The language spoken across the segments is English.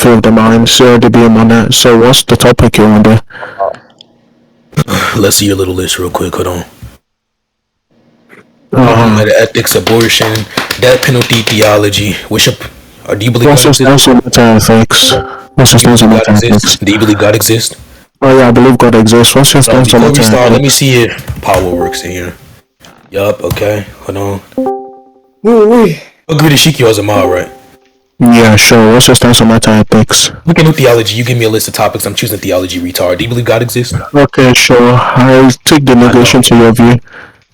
philosophy of the mind, zero dBm on it. So what's the topic you want to? Let's see your little list real quick. Hold on. Uh-huh. Meta-ethics, abortion, death penalty, theology. Do you believe What's God your stance exists? on meta-ethics? What's your Do you stance on believe God meta-ethics? exists? Do you believe God exists? Oh yeah, I believe God exists. What's your stance on Before we start, let me meta-ethics? see if power works in here. Yup, okay. Hold on. Agree to Shikyo as a mod, right? Yeah, sure. What's your stance on meta-ethics? We can do theology. You give me a list of topics. I'm choosing theology, retard. Do you believe God exists? Okay, sure. I take the negation to your view.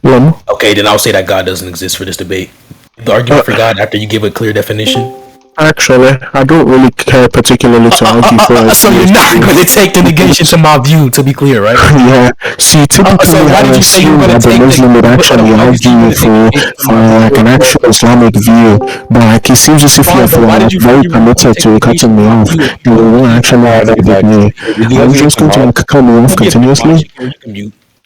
Okay, then I'll say that God doesn't exist for this debate. The argument for God after you give a clear definition. Actually, I don't really care particularly to argue for it. So you're not going to take the negation to my view, to be clear, right? Yeah. See, typically So why I did you say you assume were going that to the take Muslim would actually argue for like an actual Islamic view, but like it seems as if you're like very committed to cutting me off. You won't actually argue with me. Are you just going to like cut me off continuously?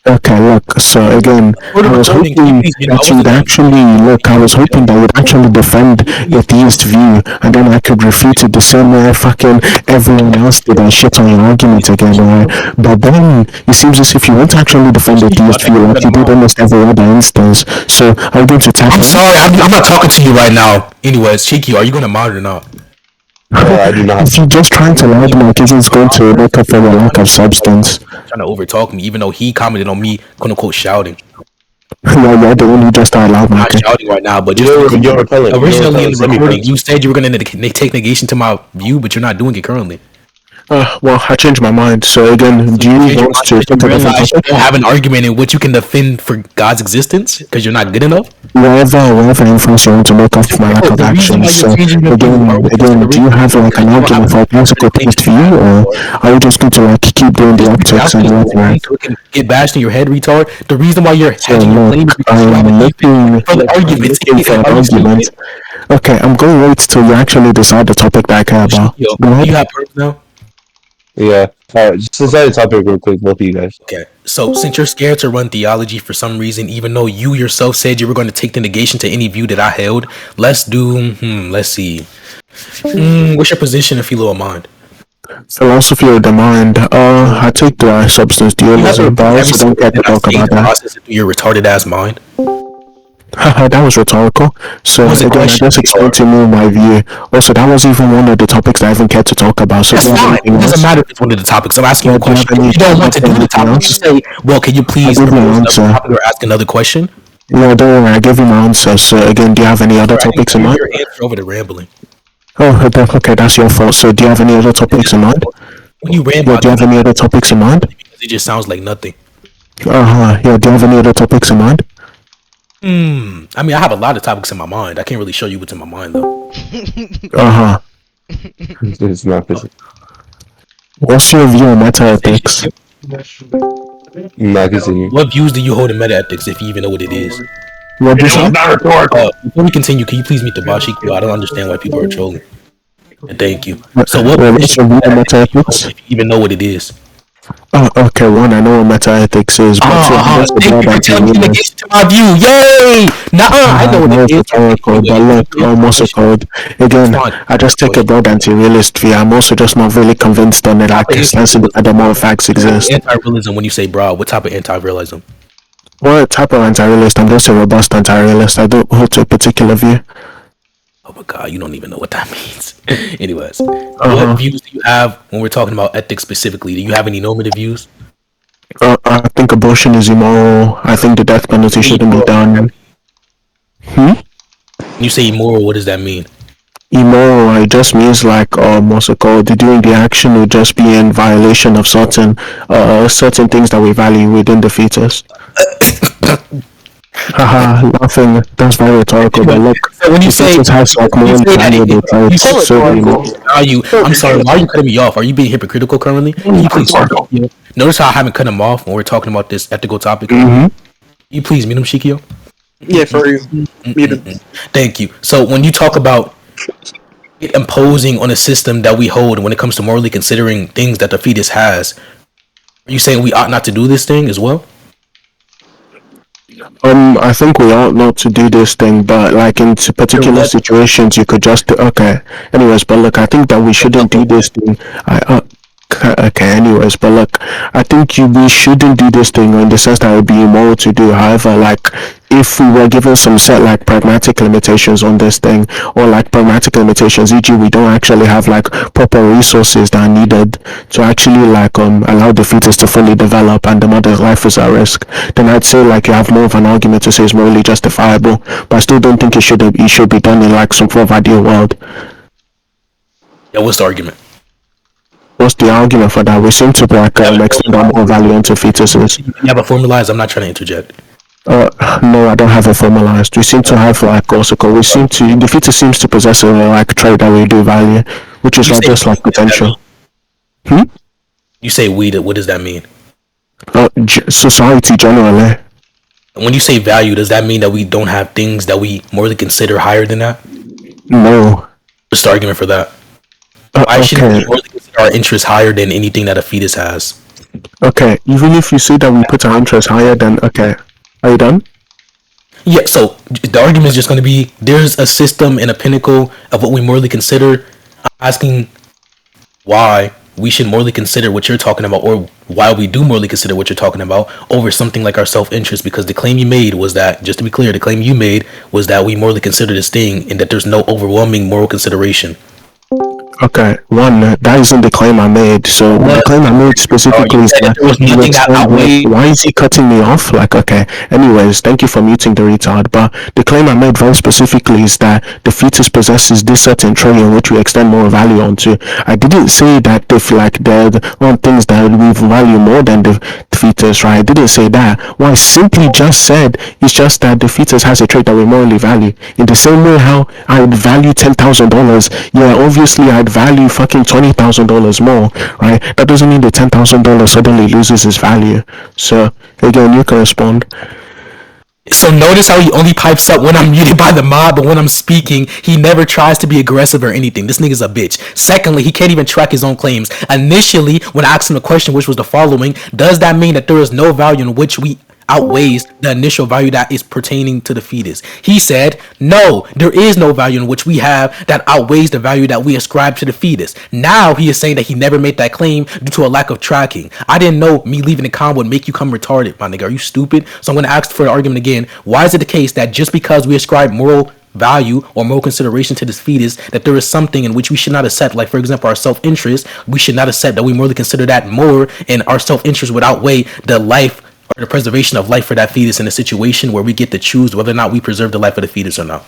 Okay, look, so again, I was hoping that you would actually, I was hoping that you would actually defend a theist view, and then I could refute it the same way fucking everyone else did and shit on your argument again, right? But then, it seems as if you won't actually defend a theist view like you did almost every other instance, so are you going to tap I'm sorry, I'm not talking to you right now. Anyways, Cheeky, are you going to mod or not? I do not. If you're just trying to lie, like it's going to make up for your lack of substance. Trying to overtalk me, even though he commented on me, quote unquote, shouting. You're the one who just started loud, I'm not Michael. shouting right now, but You're repellent. originally in the recording, you said you were going to take negation to my view, but you're not doing it currently. Well, I changed my mind. So again, do you want to take a different realize you topic? don't have an argument in which you can defend for God's existence because you're not good enough? Whatever inference you want to make off my lack of action. So again, do you have like an argument for a classical theist view, or are you just going to like keep doing the optics and the whatnot? So it can get bashed in your head, retard. The reason why you're So hedging your claim is because you have I'm looking for the arguments. for an argument. Okay, I'm going to wait till you actually decide the topic that I care about. Yo, Go ahead. you have perps now? Yeah. Alright, just decide the topic real quick, both of you guys. Okay, so since you're scared to run theology for some reason, even though you yourself said you were going to take the negation to any view that I held, let's see. What's your position in philo of mind? Philosophy of the mind. I take the substance dualism, but I also don't get to talk about that. Your retarded ass mind. That was rhetorical. So again, I just explained to you my view. Also, that was even one of the topics I even cared to talk about. So That's fine. It doesn't matter if it's one of the topics. I'm asking you a question. If you don't want to do the topic, you say, well, can you please propose another topic or ask another question? Yeah, don't worry. I gave you my answer. So again, do you have any other topics in mind? Your answer over the rambling. Oh, okay, that's your fault. So do you have any other topics in mind? When you ramble, do you have any other topics in mind? Because it just sounds like nothing. Yeah, do you have any other topics in mind? I mean, I have a lot of topics in my mind. I can't really show you what's in my mind, though. It's not physical. What's your view on meta-ethics? What views do you hold in meta-ethics, if you even know what it is? What do you say? Before we continue, can you please meet the Bashi? I don't understand why people are trolling. And thank you. So what's your view on meta-ethics? If you even know what it is? Okay, one, I know what meta-ethics is, but thank you for telling me to get to my view. Yay! I know what it is. Rhetorical, but look, almost a code. Again, I just take a broad anti-realist view. I'm also just not really convinced on it. Like, extensively, that the moral facts exist. Anti-realism, when you say broad, what type of anti-realism? What type of anti-realist? I'm just a robust anti-realist. I don't hold to a particular view. Oh my god, you don't even know what that means. Anyways, what views do you have when we're talking about ethics specifically? Do you have any normative views? I think abortion is immoral. I think the death penalty shouldn't be done. When you say immoral, what does that mean? Immoral, it just means like what's it called? Doing the action would just be in violation of certain things that we value within the fetus. Haha, nothing. That's very rhetorical. But look, so when you say it has like more valuable traits, I'm sorry. Why are you cutting me off? Are you being hypocritical currently? Can you please notice how I haven't cut him off when we're talking about this ethical topic? You please meet him, Shikio. Yeah, for you. Thank you. So when you talk about it imposing on a system that we hold when it comes to morally considering things that the fetus has, are you saying we ought not to do this thing as well? I think we ought not to do this thing, but like in particular situations, you could just okay. Anyways, but look, I think that we shouldn't do this thing. Okay. Anyways, but look, I think we shouldn't do this thing in the sense that it would be immoral to do. However, like if we were given some set like pragmatic limitations on this thing, or like pragmatic limitations, e.g., we don't actually have like proper resources that are needed to actually like allow the fetus to fully develop and the mother's life is at risk, then I'd say like you have more of an argument to say it's morally justifiable. But I still don't think it should be done in like some sort of ideal world. Yeah, what's the argument? What's the argument for that? We seem to like extend our more value onto fetuses. You have a formalized. I'm not trying to interject. No, I don't have it formalized. We seem to have like the fetus seems to possess a like trait that we do value, which is not just like potential. You say we, what does that mean? Society generally. When you say value, does that mean that we don't have things that we morally consider higher than that? No. What's the argument for that? Why shouldn't we morally consider our interests higher than anything that a fetus has? Okay, even if you say that we put our interests higher than okay. Are you done? Yeah, so the argument is just going to be there's a system and a pinnacle of what we morally consider. I'm asking why we should morally consider what you're talking about, or why we do morally consider what you're talking about over something like our self-interest, because the claim you made was that, just to be clear, the claim you made was that we morally consider this thing and that there's no overwhelming moral consideration. Okay, one, that isn't the claim I made. So the claim I made specifically is that there was nothing that outweighed. Why is he cutting me off? Like, okay. Anyways, thank you for muting the retard. But the claim I made very specifically is that the fetus possesses this certain trait in which we extend more value onto. I didn't say that if like there are things that we value more than the fetus, right? I didn't say that. What I simply just said is just that the fetus has a trait that we morally value. In the same way how I would value $10,000, yeah, obviously I'd value fucking $20,000 more, right? That doesn't mean the $10,000 suddenly loses its value. So again, you can respond. So notice how he only pipes up when I'm muted by the mob, but when I'm speaking, he never tries to be aggressive or anything. This nigga's a bitch. Secondly, he can't even track his own claims. Initially, when I asked him the question, which was the following, does that mean that there is no value in which we outweighs the initial value that is pertaining to the fetus? He said, no, there is no value in which we have that outweighs the value that we ascribe to the fetus. Now he is saying that he never made that claim due to a lack of tracking. I didn't know me leaving the con would make you come retarded, my nigga. Are you stupid? So I'm going to ask for the argument again. Why is it the case that just because we ascribe moral value or moral consideration to this fetus, that there is something in which we should not accept, like for example our self-interest, we should not accept that we morally consider that more, and our self-interest would outweigh the life or the preservation of life for that fetus in a situation where we get to choose whether or not we preserve the life of the fetus or not?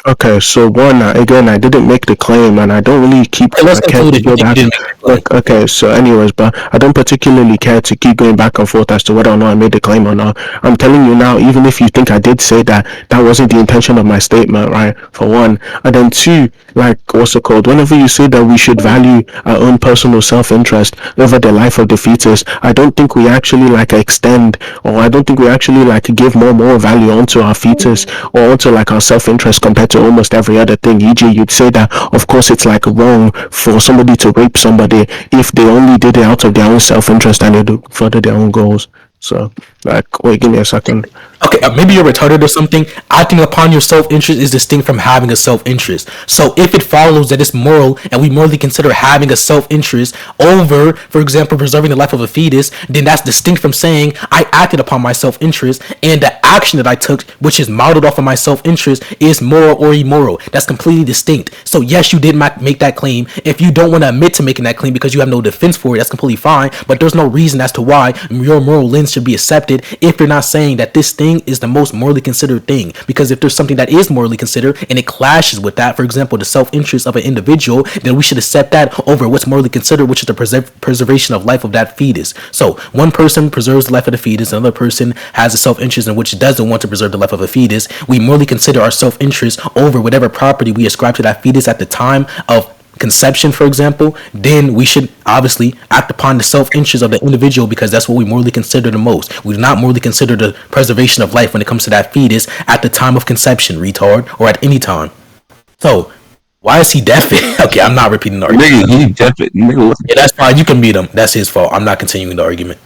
Okay, so one, again, I didn't make the claim, and I don't really keep. Okay, let's conclude it. Okay, so anyways, but I don't particularly care to keep going back and forth as to whether or not I made the claim or not. I'm telling you now, even if you think I did say that, that wasn't the intention of my statement, right? For one, and then two, like what's it called? Whenever you say that we should value our own personal self-interest over the life of the fetus, I don't think we actually like extend, or I don't think we actually like give more value onto our fetus or onto like our self-interest compared to almost every other thing. E.g., you'd say that of course it's like wrong for somebody to rape somebody if they only did it out of their own self-interest and they do further their own goals. So, like, wait, give me a second. Okay, maybe you're retarded or something. Acting upon your self-interest is distinct from having a self-interest. So if it follows that it's moral and we morally consider having a self-interest over, for example, preserving the life of a fetus, then that's distinct from saying I acted upon my self-interest and the action that I took, which is modeled off of my self-interest, is moral or immoral. That's completely distinct. So yes, you did make that claim. If you don't want to admit to making that claim because you have no defense for it, that's completely fine. But there's no reason as to why your moral lens should be accepted if you're not saying that this thing is the most morally considered thing. Because if there's something that is morally considered and it clashes with that, for example, the self-interest of an individual, then we should accept that over what's morally considered, which is the preservation of life of that fetus. So one person preserves the life of the fetus, another person has a self-interest in which doesn't want to preserve the life of a fetus. We morally consider our self-interest over whatever property we ascribe to that fetus at the time of conception, for example. Then we should obviously act upon the self-interest of the individual because that's what we morally consider the most. We do not morally consider the preservation of life when it comes to that fetus at the time of conception, retard, or at any time. So why is he deaf? Okay, I'm not repeating the argument. Nigga, he deaf. Nigga, yeah, that's fine. You can meet him. That's his fault. I'm not continuing the argument.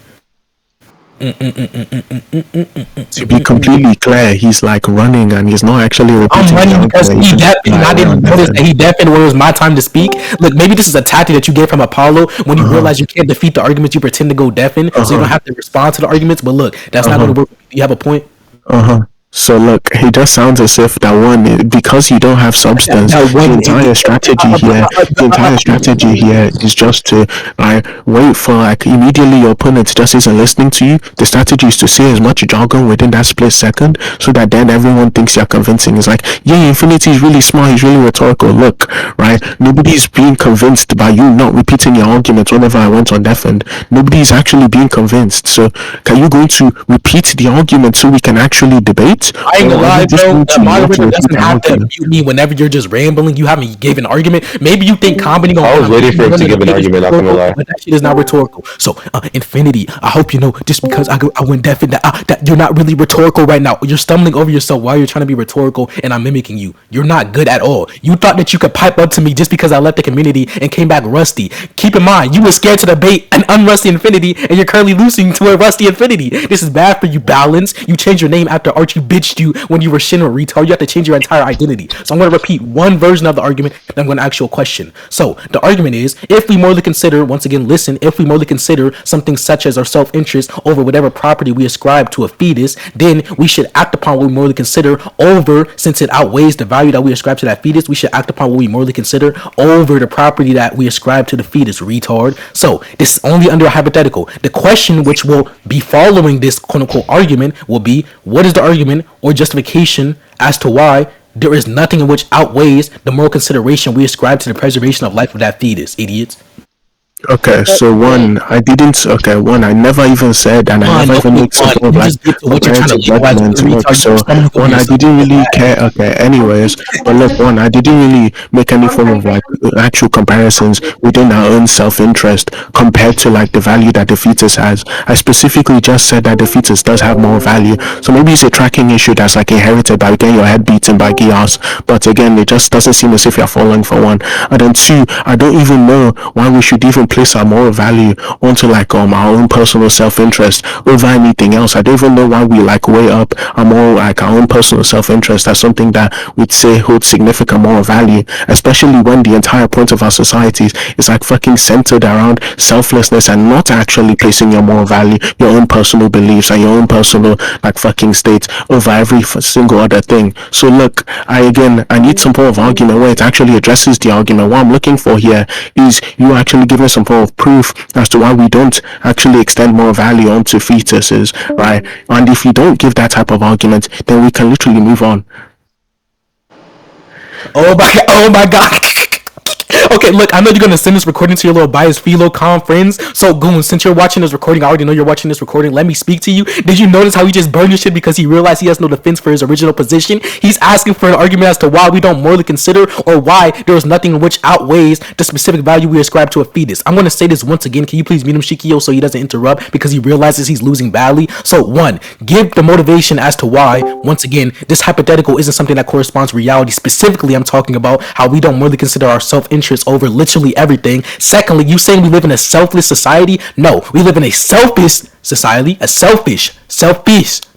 To be completely clear, he's like running and he's not actually I'm repeating the running because argument. He's he just deaf, and like I didn't on notice that Devin. he deafened when it was my time to speak. Look, maybe this is a tactic that you get from Apollo when you Uh-huh. realize you can't defeat the arguments. You pretend to go deafen, so you don't Uh-huh. have to respond to the arguments. But look, that's not going Uh-huh. to work. You have a point. Uh-huh. So look, he just sounds as if that one, because you don't have That, substance, that the one, entire strategy here, the entire strategy here is just to like wait for like immediately your opponent just isn't listening to you. The strategy is to say as much jargon within that split second, so that then everyone thinks you're convincing. It's like, yeah, Infinity is really smart, he's really rhetorical. Look, right? Nobody's being convinced by you not repeating your argument whenever I went on defend. Nobody's actually being convinced. So, are you going to repeat the argument so we can actually debate, I ain't or gonna are you lie, just bro. going The to not moderator repeat doesn't the have to argument? mute me whenever you're just rambling. You haven't gave an argument. Maybe you think comedy gonna I was make waiting you for him one to of the give an biggest argument. Not gonna rhetorical, lie. but that shit is not rhetorical. So, Infinity, I hope you know just because I went deaf and that you're not really rhetorical right now. You're stumbling over yourself while you're trying to be rhetorical, and I'm mimicking you. You're not good at all. You thought that you could pipe up to me just because I left the community and came back rusty. Keep in mind, you were scared to debate an unrusty Infinity, and you're currently losing to a rusty Infinity. This is bad for you, Balance. You changed your name after Archie bitched you when you were Shinra, retard. You have to change your entire identity. So I'm going to repeat one version of the argument, then I'm going to ask you a question. So the argument is, if we morally consider, once again, listen, if we morally consider something such as our self-interest over whatever property we ascribe to a fetus, then we should act upon what we morally consider over, since it outweighs the value that we ascribe to that fetus, we should act upon what we morally consider over the property that we ascribe to the fetus, retard. So this is only under a hypothetical. The question which will be following this quote-unquote argument will be, what is the argument or justification as to why there is nothing in which outweighs the moral consideration we ascribe to the preservation of life of that fetus, idiots? Okay, so one, I didn't. Okay, one, I never even said, and I never even Okay, made some fine. sort of You like just get to what you're trying to comparative label as judgment. a Look, retard. You're so stumbling over one, I yourself. didn't really care. Okay, anyways, but look, one, I didn't really make any form of like actual comparisons within our own self-interest compared to like the value that the fetus has. I specifically just said that the fetus does have more value. So maybe it's a tracking issue that's like inherited by getting your head beaten by chaos. But again, it just doesn't seem as if you're falling for one. And then two, I don't even know why we should even place our moral value onto like our own personal self-interest over anything else. I don't even know why we like weigh up our moral, like our own personal self-interest as something that we'd say holds significant moral value, especially when the entire point of our societies is like fucking centered around selflessness and not actually placing your moral value, your own personal beliefs and your own personal like fucking state over every single other thing. So look, I need some form of argument where it actually addresses the argument. What I'm looking for here is you actually giving some form of proof as to why we don't actually extend more value onto fetuses, right? And if you don't give that type of argument, then we can literally move on. Oh my god! Oh my god! Okay, look, I know you're gonna send this recording to your little biased philo com friends. So, Goon, since you're watching this recording, I already know you're watching this recording. Let me speak to you. Did you notice how he just burned your shit because he realized he has no defense for his original position? He's asking for an argument as to why we don't morally consider or why there is nothing which outweighs the specific value we ascribe to a fetus. I'm gonna say this once again. Can you please mute him, Shikio, so he doesn't interrupt because he realizes he's losing badly? So, one, give the motivation as to why, once again, this hypothetical isn't something that corresponds to reality. Specifically, I'm talking about how we don't morally consider our self-interest over literally everything. Secondly, you saying we live in a selfless society? No, we live in a selfish society, a selfish,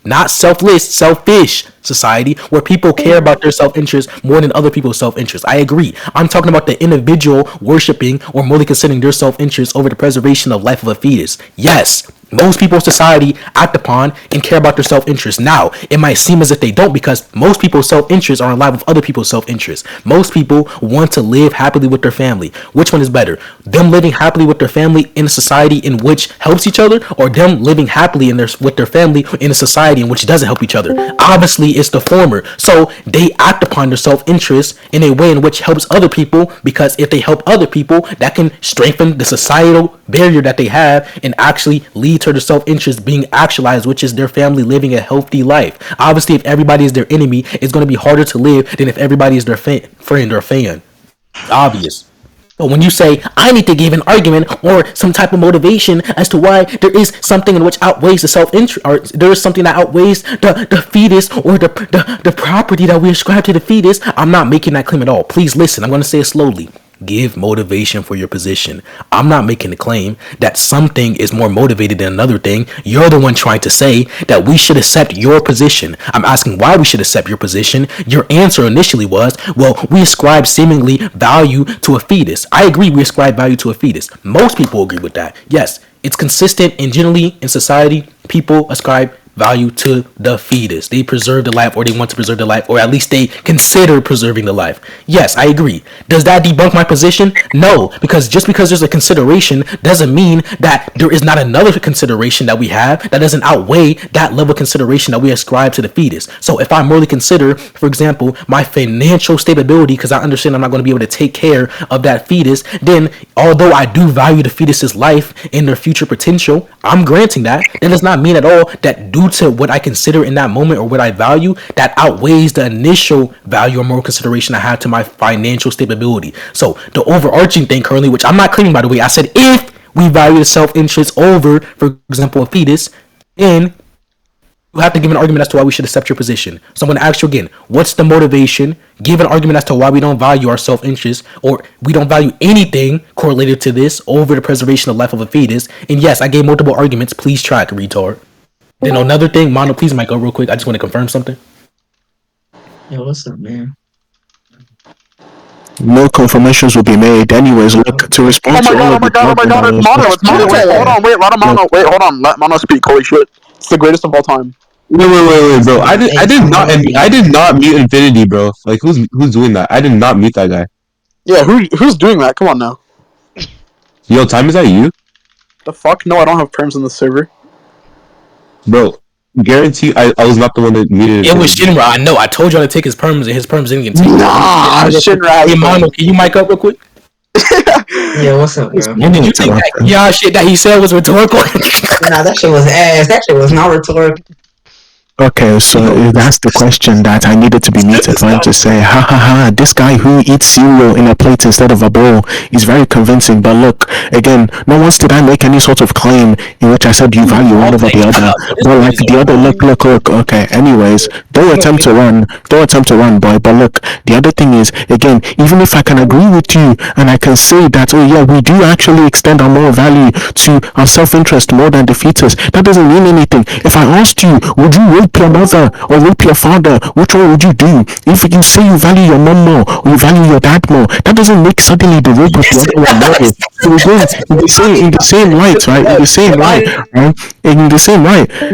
not selfless, selfish society where people care about their self-interest more than other people's self-interest. I agree. I'm talking about the individual worshiping or morally considering their self-interest over the preservation of life of a fetus. Yes, most people in society act upon and care about their self-interest. Now, it might seem as if they don't because most people's self-interests are in line with other people's self-interests. Most people want to live happily with their family. Which one is better? Them living happily with their family in a society in which helps each other, or them living happily with their family in a society in which doesn't help each other? Obviously, it's the former. So they act upon their self-interest in a way in which helps other people, because if they help other people, that can strengthen the societal barrier that they have and actually lead to their self-interest being actualized, which is their family living a healthy life. Obviously, if everybody is their enemy, it's going to be harder to live than if everybody is their friend or fan. Obvious. But when you say, I need to give an argument or some type of motivation as to why there is something in which outweighs the self-interest, or there is something that outweighs the fetus or the property that we ascribe to the fetus, I'm not making that claim at all. Please listen. I'm going to say it slowly. give motivation for your position. I'm not making the claim that something is more motivated than another thing. You're the one trying to say that we should accept your position. I'm asking why we should accept your position. Your answer initially was, well, we ascribe seemingly value to a fetus. I agree, we ascribe value to a fetus. Most people agree with that. Yes, it's consistent, and generally in society, people ascribe value to the fetus. They preserve the life, or they want to preserve the life, or at least they consider preserving the life. Yes, I agree. Does that debunk my position? No, because just because there's a consideration doesn't mean that there is not another consideration that we have that doesn't outweigh that level of consideration that we ascribe to the fetus. So if I merely consider, for example, my financial stability, because I understand I'm not going to be able to take care of that fetus, then although I do value the fetus's life and their future potential, I'm granting that. That does not mean at all that due to what I consider in that moment or what I value, that outweighs the initial value or moral consideration I have to my financial stability. So the overarching thing currently, which I'm not claiming, by the way, I said if we value the self-interest over, for example, a fetus, then you have to give an argument as to why we should accept your position. So I'm going to ask you again, what's the motivation? Give an argument as to why we don't value our self-interest, or we don't value anything correlated to this over the preservation of life of a fetus. And yes, I gave multiple arguments. Please track, retard. Then another thing, Mono, please mic up real quick. I just want to confirm something. Yo, what's up, man? No confirmations will be made. Anyways, look, to respond to all of the Oh my god, it's Mono, wait, hold on, wait, let him Mono, wait, hold on, let Mono speak, holy shit. It's the greatest of all time. Wait, bro. I did not mute Infinity, bro. Like, who's doing that? I did not mute that guy. Yeah, who's doing that? Come on now. Yo, time, is that you? The fuck? No, I don't have perms on the server. Bro, guarantee I was not the one that muted it. It was Shinra. I know. I told y'all to take his perms, and his perms didn't get taken. Nah, Shinra. Hey, Mono, can you mic up real quick? Yeah, what's up, bro? You think that shit that he said was rhetorical? Nah, that shit was ass. That shit was not rhetorical. Okay, so that's the question that I needed to be muted for him to say, ha ha ha, this guy who eats cereal in a plate instead of a bowl is very convincing. But look, again, no once did I make any sort of claim in which I said you value one over the other. But like the other, look, okay, anyways, don't attempt to run, boy. But look, the other thing is, again, even if I can agree with you and I can say that, oh yeah, we do actually extend our moral value to our self-interest more than the fetus, that doesn't mean anything. If I asked you, would you rape your mother or rape your father, which one would you do? If you say you value your mom more or you value your dad more, that doesn't make suddenly the rape of the other one more. So again, in the same light, right?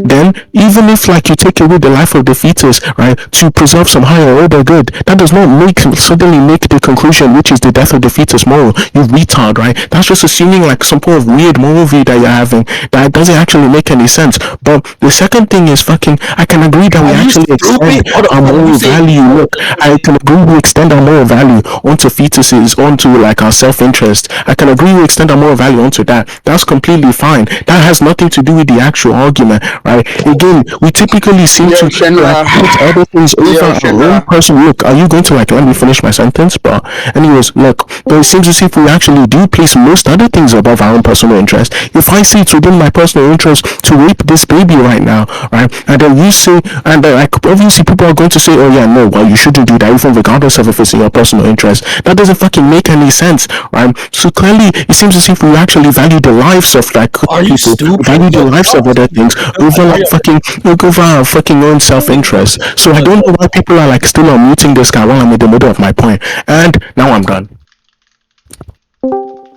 Then even if like you take away the life of the fetus, right, to preserve some higher order good, that does not suddenly make the conclusion, which is the death of the fetus, moral. You retard, right? That's just assuming like some sort of weird moral view that you're having that doesn't actually make any sense. But the second thing is fucking, I can agree that we actually extend our moral value. Look, I can agree we extend our moral value onto fetuses, onto like our self-interest. I can agree we extend our moral value onto that. That's completely fine. That has nothing to do with the actual argument, right? Again, we typically seem to like, put other things over our own personal. Look, are you going to like let me finish my sentence? But anyways, look, but it seems as if we actually do place most other things above our own personal interest. If I say it's within my personal interest to rape this baby right now, right, and then you say, and like obviously people are going to say, oh yeah, no, well you shouldn't do that, even regardless of if it's in your personal interest. That doesn't fucking make any sense, right? So clearly, it seems as if we actually value the lives of like people, value the lives of other things over like over our fucking own self-interest. So I don't know why people are like still unmuting this guy while I'm in the middle of my point. And now I'm done.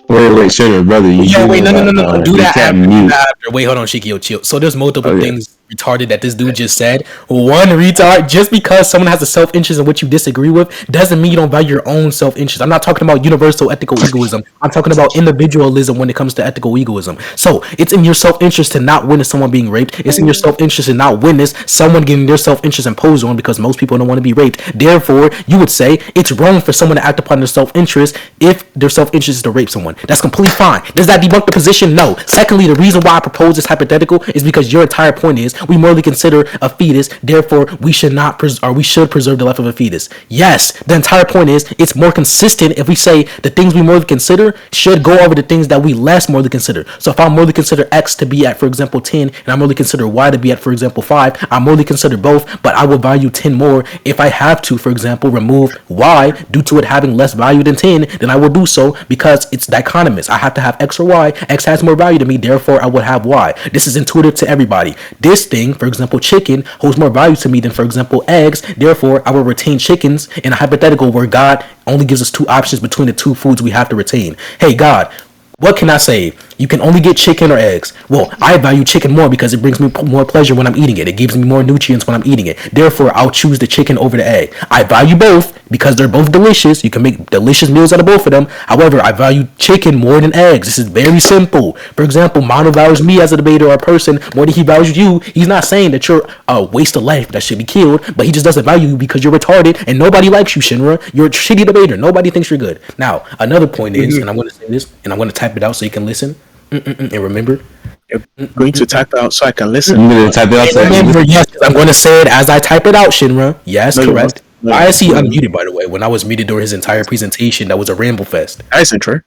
Wait, Shinra, brother. No. Do that after. Wait, hold on, Shikio, chill. So there's multiple things retarded that this dude just said. One, retard, just because someone has a self-interest in what you disagree with doesn't mean you don't value your own self-interest. I'm not talking about universal ethical egoism. I'm talking about individualism when it comes to ethical egoism. So it's in your self-interest to not witness someone being raped. It's in your self-interest to not witness someone getting their self-interest imposed on because most people don't want to be raped. Therefore, you would say it's wrong for someone to act upon their self-interest if their self-interest is to rape someone. That's completely fine. Does that debunk the position? No. Secondly, the reason why I propose this hypothetical is because your entire point is we morally consider a fetus. Therefore, we should not we should preserve the life of a fetus. Yes, the entire point is it's more consistent if we say the things we morally consider should go over the things that we less morally consider. So if I morally consider X to be at, for example, 10, and I morally consider Y to be at, for example, 5, I morally consider both, but I will value 10 more. If I have to, for example, remove Y due to it having less value than 10, then I will do so because it's dichotomous. I have to have X or Y. X has more value to me, therefore I would have Y. This is intuitive to everybody. This thing, for example, chicken, holds more value to me than, for example, eggs. Therefore, I will retain chickens in a hypothetical where God only gives us two options between the two foods we have to retain. Hey, God, what can I say? You can only get chicken or eggs. Well, I value chicken more because it brings me more pleasure when I'm eating it. It gives me more nutrients when I'm eating it. Therefore, I'll choose the chicken over the egg. I value both because they're both delicious. You can make delicious meals out of both of them. However, I value chicken more than eggs. This is very simple. For example, Mono values me as a debater or a person more than he values you. He's not saying that you're a waste of life that should be killed, but he just doesn't value you because you're retarded and nobody likes you, Shinra. You're a shitty debater. Nobody thinks you're good. Now, another point is, and I'm going to say this, and I'm going to type it out so you can listen. And remember, You're going to type out so I can listen. I'm gonna type it out. remember, yes, I'm going to say it as I type it out, Shinra. Yes, No, you correct. must. No, I see unmuted, by the way. When I was muted during his entire presentation, that was a ramble fest. Nice intro.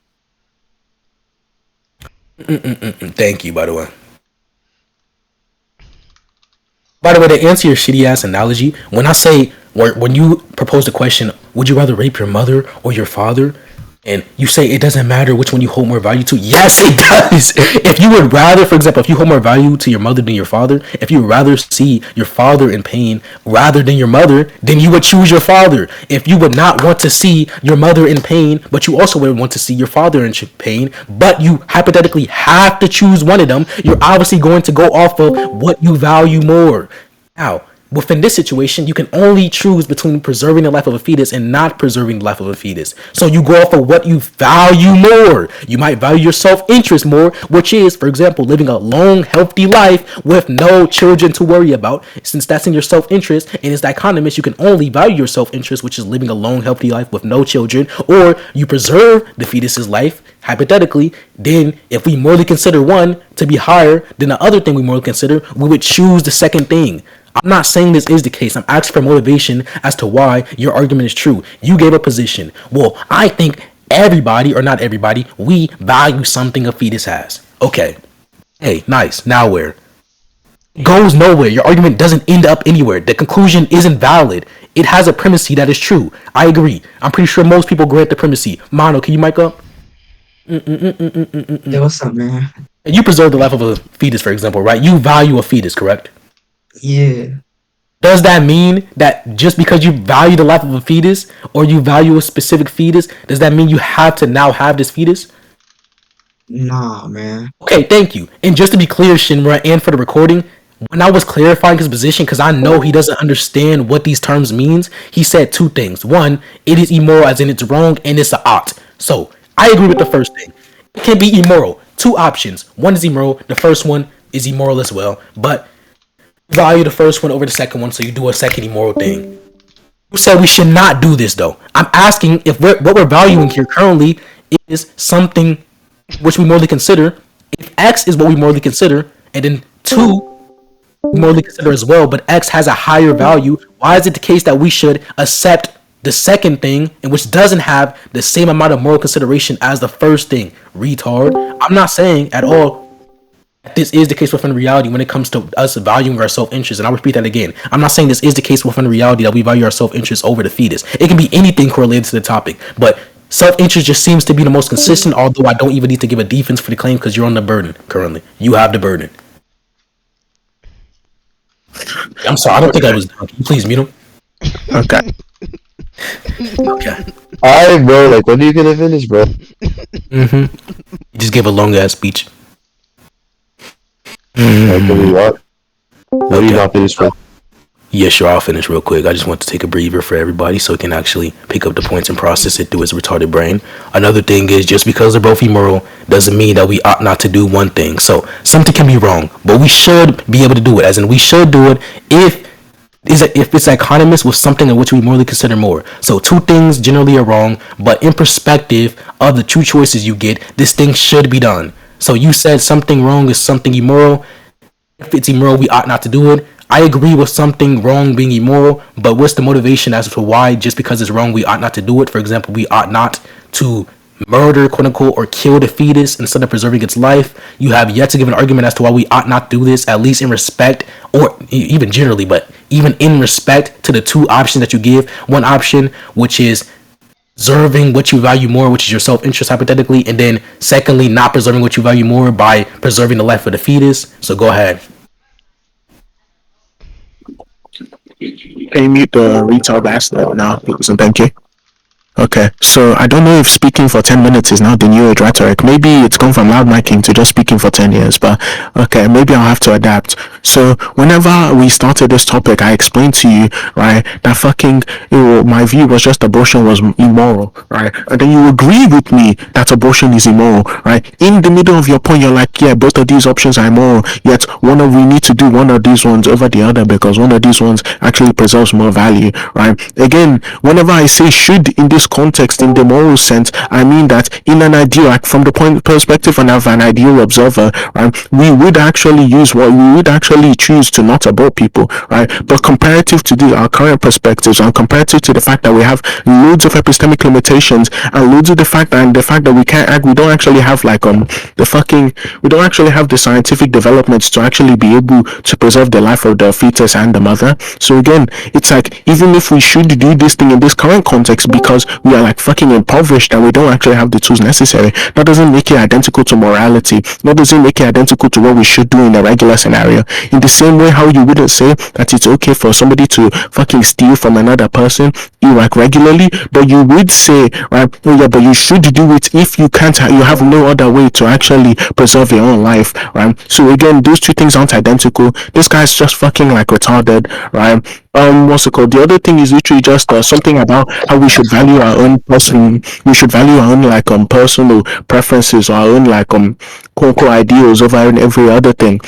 Thank you, by the way. By the way, to answer your shitty ass analogy, when I say, or when you propose the question, would you rather rape your mother or your father? And you say it doesn't matter which one you hold more value to. Yes, it does. If you would rather, for example, if you hold more value to your mother than your father, if you would rather see your father in pain rather than your mother, then you would choose your father. If you would not want to see your mother in pain, but you also would want to see your father in pain, but you hypothetically have to choose one of them, you're obviously going to go off of what you value more. Now, within this situation, you can only choose between preserving the life of a fetus and not preserving the life of a fetus. So you go off of what you value more. You might value your self-interest more, which is, for example, living a long, healthy life with no children to worry about. Since that's in your self-interest and it's dichotomous, you can only value your self-interest, which is living a long, healthy life with no children, or you preserve the fetus's life, hypothetically. Then if we morally consider one to be higher than the other thing we morally consider, we would choose the second thing. I'm not saying this is the case. I'm asking for motivation as to why your argument is true. You gave a position. Well, I think everybody, or not everybody, we value something a fetus has. Okay. Hey, nice. Now where? It goes nowhere. Your argument doesn't end up anywhere. The conclusion isn't valid. It has a primacy that is true. I agree. I'm pretty sure most people grant the primacy. Mono, can you mic up? Yo, what's up, man? You preserve the life of a fetus, for example, right? You value a fetus, correct? Yeah. Does that mean that just because you value the life of a fetus or you value a specific fetus, does that mean you have to now have this fetus? Nah, man. Okay, thank you. And just to be clear, Shinra, and for the recording, when I was clarifying his position, because I know he doesn't understand what these terms means, he said two things. One, it is immoral as in it's wrong, and it's a ought. So, I agree with the first thing. It can be immoral. Two options. One is immoral. The first one is immoral as well. But value the first one over the second one, so you do a second immoral thing. You said we should not do this, though. I'm asking if what we're valuing here currently is something which we morally consider. If X is what we morally consider, and then 2 we morally consider as well, but X has a higher value, why is it the case that we should accept the second thing, and which doesn't have the same amount of moral consideration as the first thing? Retard. I'm not saying at all this is the case within reality when it comes to us valuing our self-interest. And I'll repeat that again. I'm not saying this is the case within reality that we value our self-interest over the fetus. It can be anything correlated to the topic, but self-interest just seems to be the most consistent, although I don't even need to give a defense for the claim because you're on the burden currently. You have the burden. I'm sorry, I don't think I was done. Can you please mute him? Okay. Okay. Alright, bro. Like, when are you gonna finish, bro? You just gave a long-ass speech. Like, what? What are you not finished for? Yeah, sure, I'll finish real quick. I just want to take a breather for everybody so it can actually pick up the points and process it through its retarded brain. Another thing is, just because they're both immoral doesn't mean that we ought not to do one thing. So something can be wrong, but we should be able to do it. As in, we should do it if it's dichotomous with something in which we morally consider more. So two things generally are wrong, but in perspective of the two choices you get, this thing should be done. So you said something wrong is something immoral. if it's immoral, we ought not to do it. I agree with something wrong being immoral, but what's the motivation as to why just because it's wrong we ought not to do it? For example, we ought not to murder, quote unquote, or kill the fetus instead of preserving its life. You have yet to give an argument as to why we ought not do this, at least in respect, or even generally, but even in respect to the two options that you give. One option, which is preserving what you value more, which is your self-interest hypothetically, and then secondly, not preserving what you value more by preserving the life of the fetus. So go ahead. Can you mute the retard bastard now, please, and thank you. Okay, so I don't know if speaking for 10 minutes is now the new age rhetoric. Maybe it's gone from loud micing to just speaking for 10 years, but okay, maybe I'll have to adapt. So whenever we started this topic, I explained to you, right, that fucking, my view was just abortion was immoral, right? And then you agree with me that abortion is immoral, right? In the middle of your point, you're like, yeah, both of these options are immoral, yet we need to do one of these ones over the other because one of these ones actually preserves more value, right? Again, whenever I say should in this context, in the moral sense, I mean that in an ideal, like from the perspective of an ideal observer, right, we would actually choose to not abort people, right? But comparative to our current perspectives and comparative to the fact that we have loads of epistemic limitations and loads of the fact that we don't actually have we don't actually have the scientific developments to actually be able to preserve the life of the fetus and the mother. So again, it's like, even if we should do this thing in this current context because we are like fucking impoverished and we don't actually have the tools necessary, that doesn't make it identical to morality. That doesn't make it identical to what we should do in a regular scenario. In the same way how you wouldn't say that it's okay for somebody to fucking steal from another person like regularly, but you would say, right, oh yeah, but you should do it if you have no other way to actually preserve your own life, right? So again, those two things aren't identical. This guy's just fucking like retarded, right? What's it called? The other thing is literally just something about how we should value our own personal preferences, or our own quote unquote ideals over every other thing.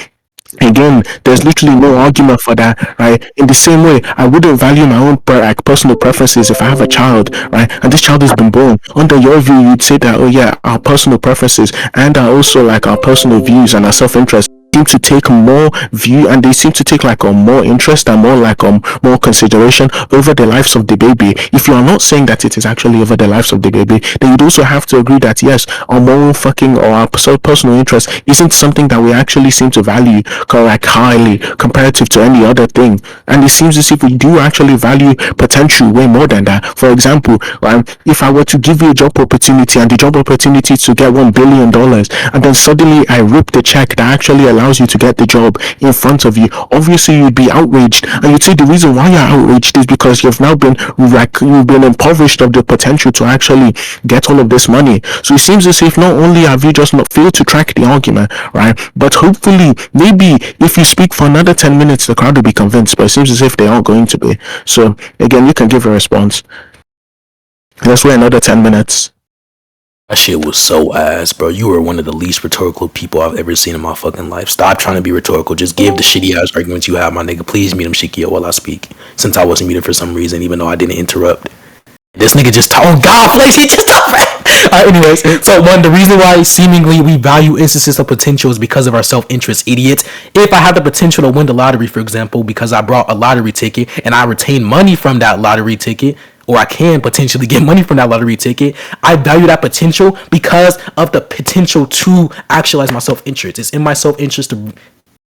Again, there's literally no argument for that, right? In the same way, I wouldn't value my own personal preferences if I have a child, right? And this child has been born. Under your view, you'd say that, oh yeah, our personal preferences and also like our personal views and our self-interest seem to take more view, and they seem to take more interest and more consideration over the lives of the baby. If you are not saying that it is actually over the lives of the baby, then you'd also have to agree that yes, our moral or our personal interest isn't something that we actually seem to value highly comparative to any other thing. And it seems as if we do actually value potential way more than that. For example, if I were to give you a job opportunity and the job opportunity to get $1 billion, and then suddenly I rip the check that actually allows you to get the job in front of you, obviously you'd be outraged, and you'd say the reason why you're outraged is because you've now been impoverished of the potential to actually get all of this money. So it seems as if not only have you just not failed to track the argument, right, but hopefully maybe if you speak for another 10 minutes the crowd will be convinced, but it seems as if they aren't going to be. So again, you can give a response. Let's wait another 10 minutes. That shit was so ass, bro. You were one of the least rhetorical people I've ever seen in my fucking life. Stop trying to be rhetorical. Just give the shitty ass arguments you have, my nigga. Please mute him, Shikio, while I speak. Since I wasn't muted for some reason, even though I didn't interrupt. This nigga just talk. Oh God, Flash, he just talk. Anyways, so the reason why seemingly we value instances of potential is because of our self-interest, idiots. If I have the potential to win the lottery, for example, because I brought a lottery ticket and I retain money from that lottery ticket, or I can potentially get money from that lottery ticket, I value that potential because of the potential to actualize my self-interest. It's in my self-interest to be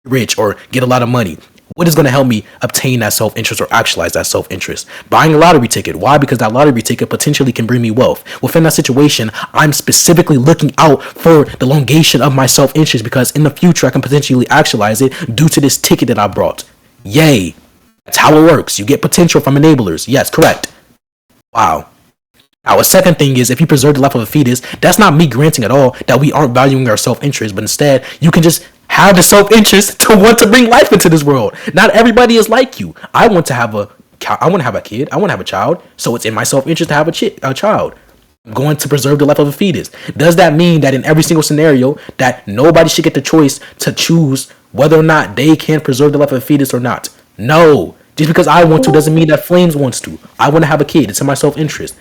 rich or get a lot of money. What is going to help me obtain that self-interest or actualize that self-interest? Buying a lottery ticket. Why? Because that lottery ticket potentially can bring me wealth. Within that situation, I'm specifically looking out for the elongation of my self-interest because in the future, I can potentially actualize it due to this ticket that I brought. Yay. That's how it works. You get potential from enablers. Yes, correct. Wow. Now, a second thing is, if you preserve the life of a fetus, that's not me granting at all that we aren't valuing our self-interest, but instead, you can just have the self-interest to want to bring life into this world. Not everybody is like you. I want to have a kid. I want to have a child. So it's in my self-interest to have a child. I'm going to preserve the life of a fetus. Does that mean that in every single scenario that nobody should get the choice to choose whether or not they can preserve the life of a fetus or not? No. Just because I want to doesn't mean that Flames wants to. I want to have a kid. It's in my self-interest.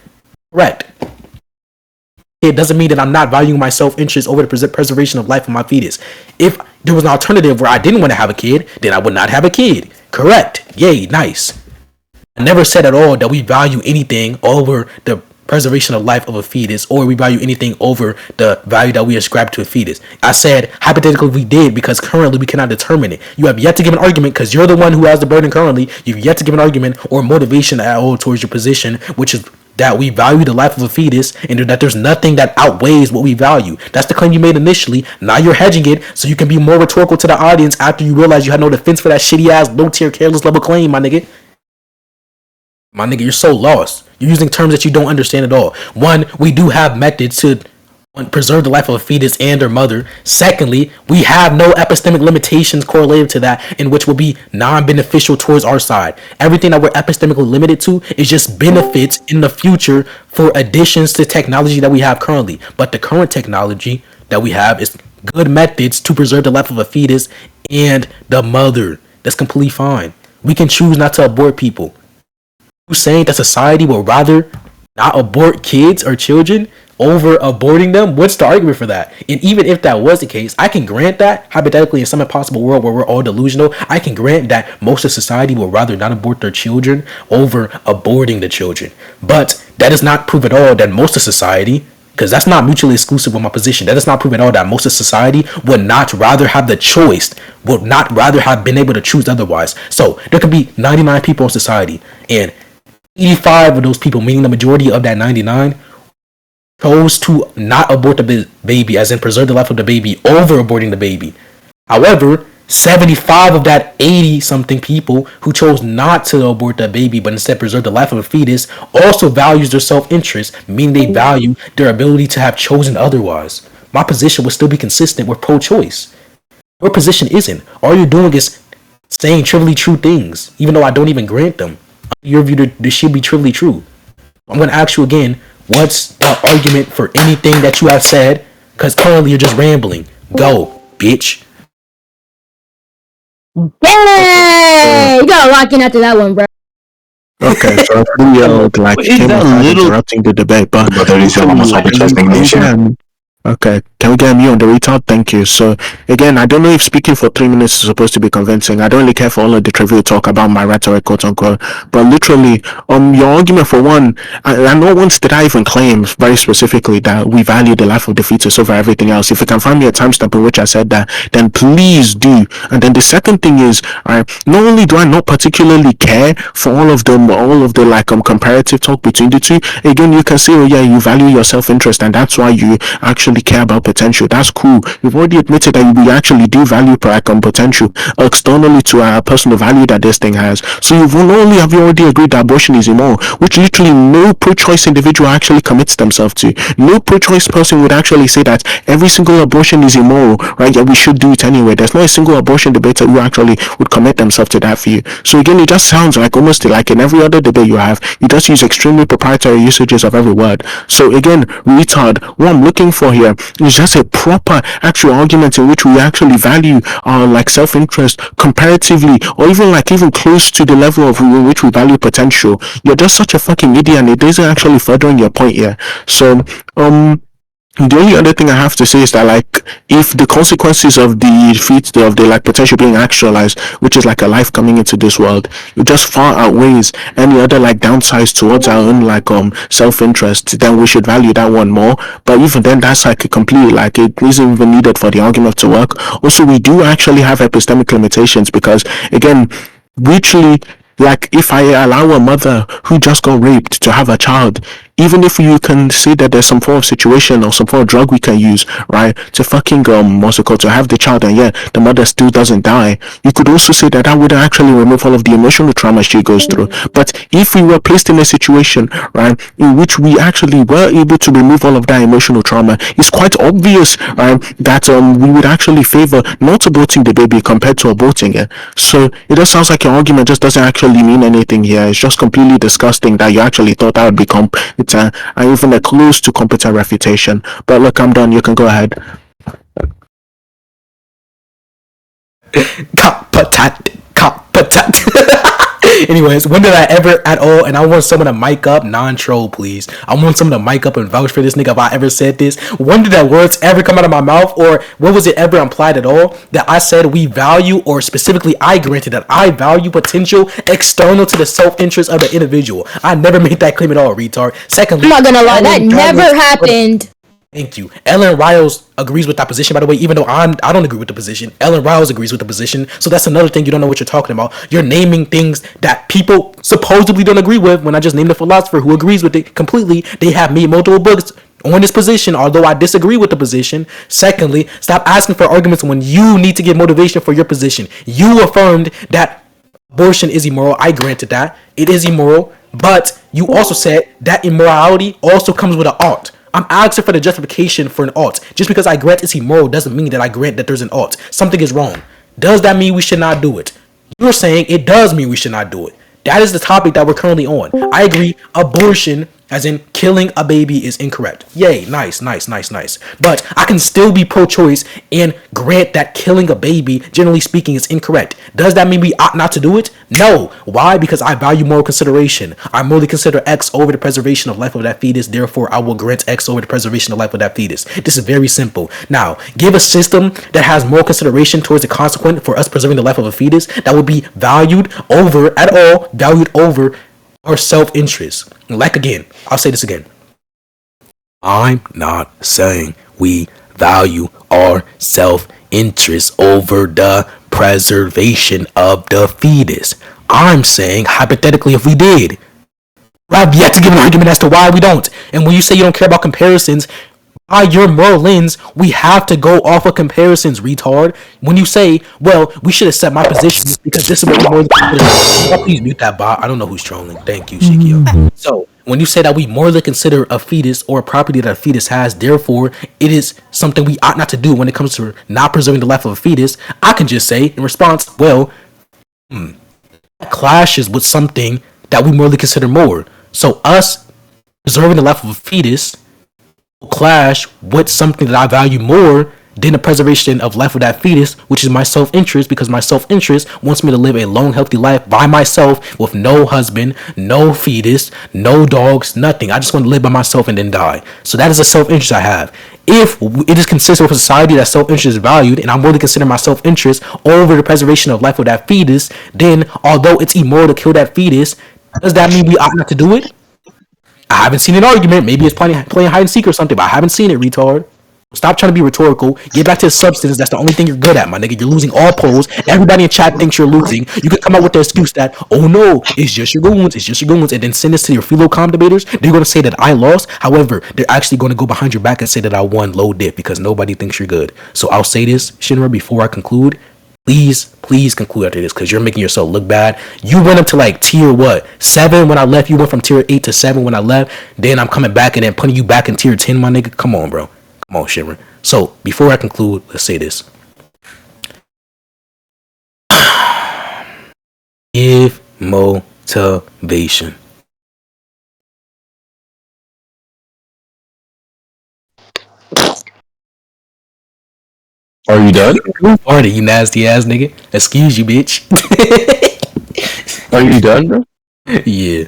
Correct. It doesn't mean that I'm not valuing my self-interest over the preservation of life of my fetus. If there was an alternative where I didn't want to have a kid, then I would not have a kid. Correct. Yay, nice. I never said at all that we value anything over the preservation of life of a fetus, or we value anything over the value that we ascribe to a fetus. I said hypothetically we did because currently we cannot determine it. You have yet to give an argument because you're the one who has the burden currently. You've yet to give an argument or motivation at all towards your position, which is that we value the life of a fetus and that there's nothing that outweighs what we value. That's the claim you made initially. Now you're hedging it so you can be more rhetorical to the audience after you realize you had no defense for that shitty ass low tier careless level claim, my nigga. My nigga, you're so lost. You're using terms that you don't understand at all. One, we do have methods to preserve the life of a fetus and their mother. Secondly, we have no epistemic limitations correlated to that in which will be non-beneficial towards our side. Everything that we're epistemically limited to is just benefits in the future for additions to technology that we have currently. But the current technology that we have is good methods to preserve the life of a fetus and the mother. That's completely fine. We can choose not to abort people. You saying that society would rather not abort kids or children over aborting them? What's the argument for that? And even if that was the case, I can grant that hypothetically in some impossible world where we're all delusional, I can grant that most of society would rather not abort their children over aborting the children. But that does not prove at all that most of society, because that's not mutually exclusive with my position, that does not prove at all that most of society would not rather have the choice, would not rather have been able to choose otherwise. So there could be 99 people in society, and 85 of those people, meaning the majority of that 99, chose to not abort the baby, as in preserve the life of the baby, over aborting the baby. However, 75 of that 80-something people who chose not to abort the baby, but instead preserve the life of a fetus, also values their self-interest, meaning they value their ability to have chosen otherwise. My position would still be consistent with pro-choice. Your position isn't. All you're doing is saying trivially true things, even though I don't even grant them. Your view, this should be trivially true. I'm going to ask you again, what's the argument for anything that you have said? Because currently you're just rambling. Go, bitch. Yay! You gotta lock in after that one, bro. Okay, so Leo came up interrupting the debate, but okay, can we get me on the retard? Thank you. So again, I don't know if speaking for 3 minutes is supposed to be convincing. I don't really care for all of the trivial talk about my rhetoric, quote unquote. But literally, your argument for one, I know once did I even claim very specifically that we value the life of the fetus over everything else. If you can find me a timestamp in which I said that, then please do. And then the second thing is, not only do I not particularly care for all of the comparative talk between the two. Again, you can say, oh yeah, you value your self-interest, and that's why you actually care about potential. That's cool. You've already admitted that we actually do value potential externally to our personal value that this thing has. So you've not only have you already agreed that abortion is immoral, which literally no pro-choice individual actually commits themselves to. No pro-choice person would actually say that every single abortion is immoral, right? Yeah, we should do it anyway. There's not a single abortion debater who actually would commit themselves to that view. So again, it just sounds like almost like in every other debate you have, you just use extremely proprietary usages of every word. So again, retard, what I'm looking for here is just a proper actual argument in which we actually value our self-interest comparatively, or even close to the level of in which we value potential. You're just such a fucking idiot, and it isn't actually furthering your point here. So the only other thing I have to say is that if the consequences of the potential being actualized, which is like a life coming into this world, it just far outweighs any other downsides towards our own self-interest, then we should value that one more. But even then, that's a complete it isn't even needed for the argument to work. Also, we do actually have epistemic limitations because again, literally, if I allow a mother who just got raped to have a child, even if you can see that there's some form of situation or some form of drug we can use, right, to fucking to have the child, and yet the mother still doesn't die, you could also say that would actually remove all of the emotional trauma she goes through. But if we were placed in a situation, right, in which we actually were able to remove all of that emotional trauma, it's quite obvious, right, that we would actually favor not aborting the baby compared to aborting it. So it just sounds like your argument just doesn't actually mean anything here. It's just completely disgusting that you actually thought that would be and even a close to competent refutation. But look, I'm done. You can go ahead. Competent. Anyways, when did I ever at all? And I want someone to mic up, non-troll, please. I want someone to mic up and vouch for this nigga if I ever said this. When did that words ever come out of my mouth, or what was it ever implied at all that I said we value, or specifically I granted that I value potential external to the self-interest of the individual? I never made that claim at all, retard. Secondly, I'm not gonna lie, that never happened. Thank you. Ellen Riles agrees with that position, by the way, even though I don't agree with the position. Ellen Riles agrees with the position. So that's another thing, you don't know what you're talking about. You're naming things that people supposedly don't agree with when I just named a philosopher who agrees with it completely. They have made multiple books on this position, although I disagree with the position. Secondly, stop asking for arguments when you need to get motivation for your position. You affirmed that abortion is immoral. I granted that. It is immoral. But you also said that immorality also comes with an ought. I'm asking for the justification for an ought. Just because I grant it's immoral doesn't mean that I grant that there's an ought. Something is wrong. Does that mean we should not do it? You're saying it does mean we should not do it. That is the topic that we're currently on. I agree, abortion, as in killing a baby, is incorrect. Yay, nice. But I can still be pro-choice and grant that killing a baby, generally speaking, is incorrect. Does that mean we ought not to do it? No. Why? Because I value moral consideration. I morally consider X over the preservation of life of that fetus. Therefore, I will grant X over the preservation of life of that fetus. This is very simple. Now, give a system that has moral consideration towards the consequence for us preserving the life of a fetus that would be valued over our self-interest. Like, again, I'll say this again. I'm not saying we value our self-interest over the preservation of the fetus. I'm saying, hypothetically, if we did, I've yet to give an argument as to why we don't. And when you say you don't care about comparisons, by your moral lens, we have to go off of comparisons, retard. When you say, well, we should accept my position because this is what we're morally consider. Please mute that bot. I don't know who's trolling. Thank you, Shikio. So, when you say that we morally consider a fetus or a property that a fetus has, therefore, it is something we ought not to do when it comes to not preserving the life of a fetus, I can just say, in response, well, that clashes with something that we morally consider more. So, us preserving the life of a fetus clash with something that I value more than the preservation of life of that fetus, which is my self-interest, because my self-interest wants me to live a long, healthy life by myself with no husband, no fetus, no dogs, nothing. I just want to live by myself and then die. So that is a self-interest I have. If it is consistent with a society that self-interest is valued, and I'm willing to consider my self-interest over the preservation of life of that fetus, then although it's immoral to kill that fetus, does that mean we ought not to do it? I haven't seen an argument. Maybe it's playing hide and seek or something, but I haven't seen it, retard. Stop trying to be rhetorical. Get back to the substance. That's the only thing you're good at, my nigga. You're losing all polls. Everybody in chat thinks you're losing. You could come up with the excuse that, oh no, it's just your goons, and then send this to your fellow com debaters. They're going to say that I lost. However, they're actually going to go behind your back and say that I won low dip because nobody thinks you're good. So I'll say this, Shinra, before I conclude. Please conclude after this because you're making yourself look bad. You went up to like tier 7 when I left. You went from tier 8 to 7 when I left. Then I'm coming back and then putting you back in tier 10, my nigga. Come on, bro. Come on, Shimmer. So before I conclude, let's say this. Give motivation. Are you done? Party, you nasty ass nigga. Excuse you, bitch. Are you done, bro? Yeah.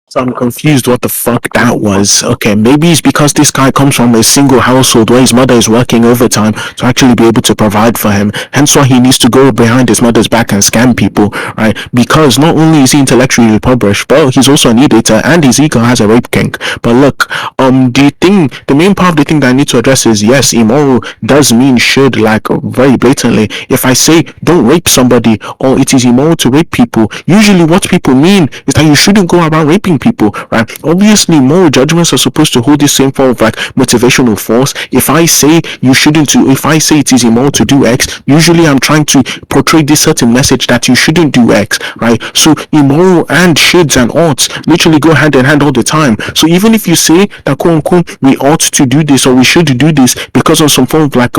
So I'm confused what the fuck that was. Okay, maybe it's because this guy comes from a single household where his mother is working overtime to actually be able to provide for him. Hence why he needs to go behind his mother's back and scam people, right? Because not only is he intellectually impoverished, but he's also an eater and his ego has a rape kink. But look, the main part of the thing that I need to address is, yes, immoral does mean should, like, very blatantly. If I say don't rape somebody or it is immoral to rape people, usually what people mean is that you shouldn't go around raping people, right? Obviously, moral judgments are supposed to hold the same form of like motivational force. If I say you shouldn't do, if I say it is immoral to do X, usually I'm trying to portray this certain message that you shouldn't do X, right? So immoral and shoulds and oughts literally go hand in hand all the time. So even if you say that quote unquote we ought to do this or we should do this because of some form of like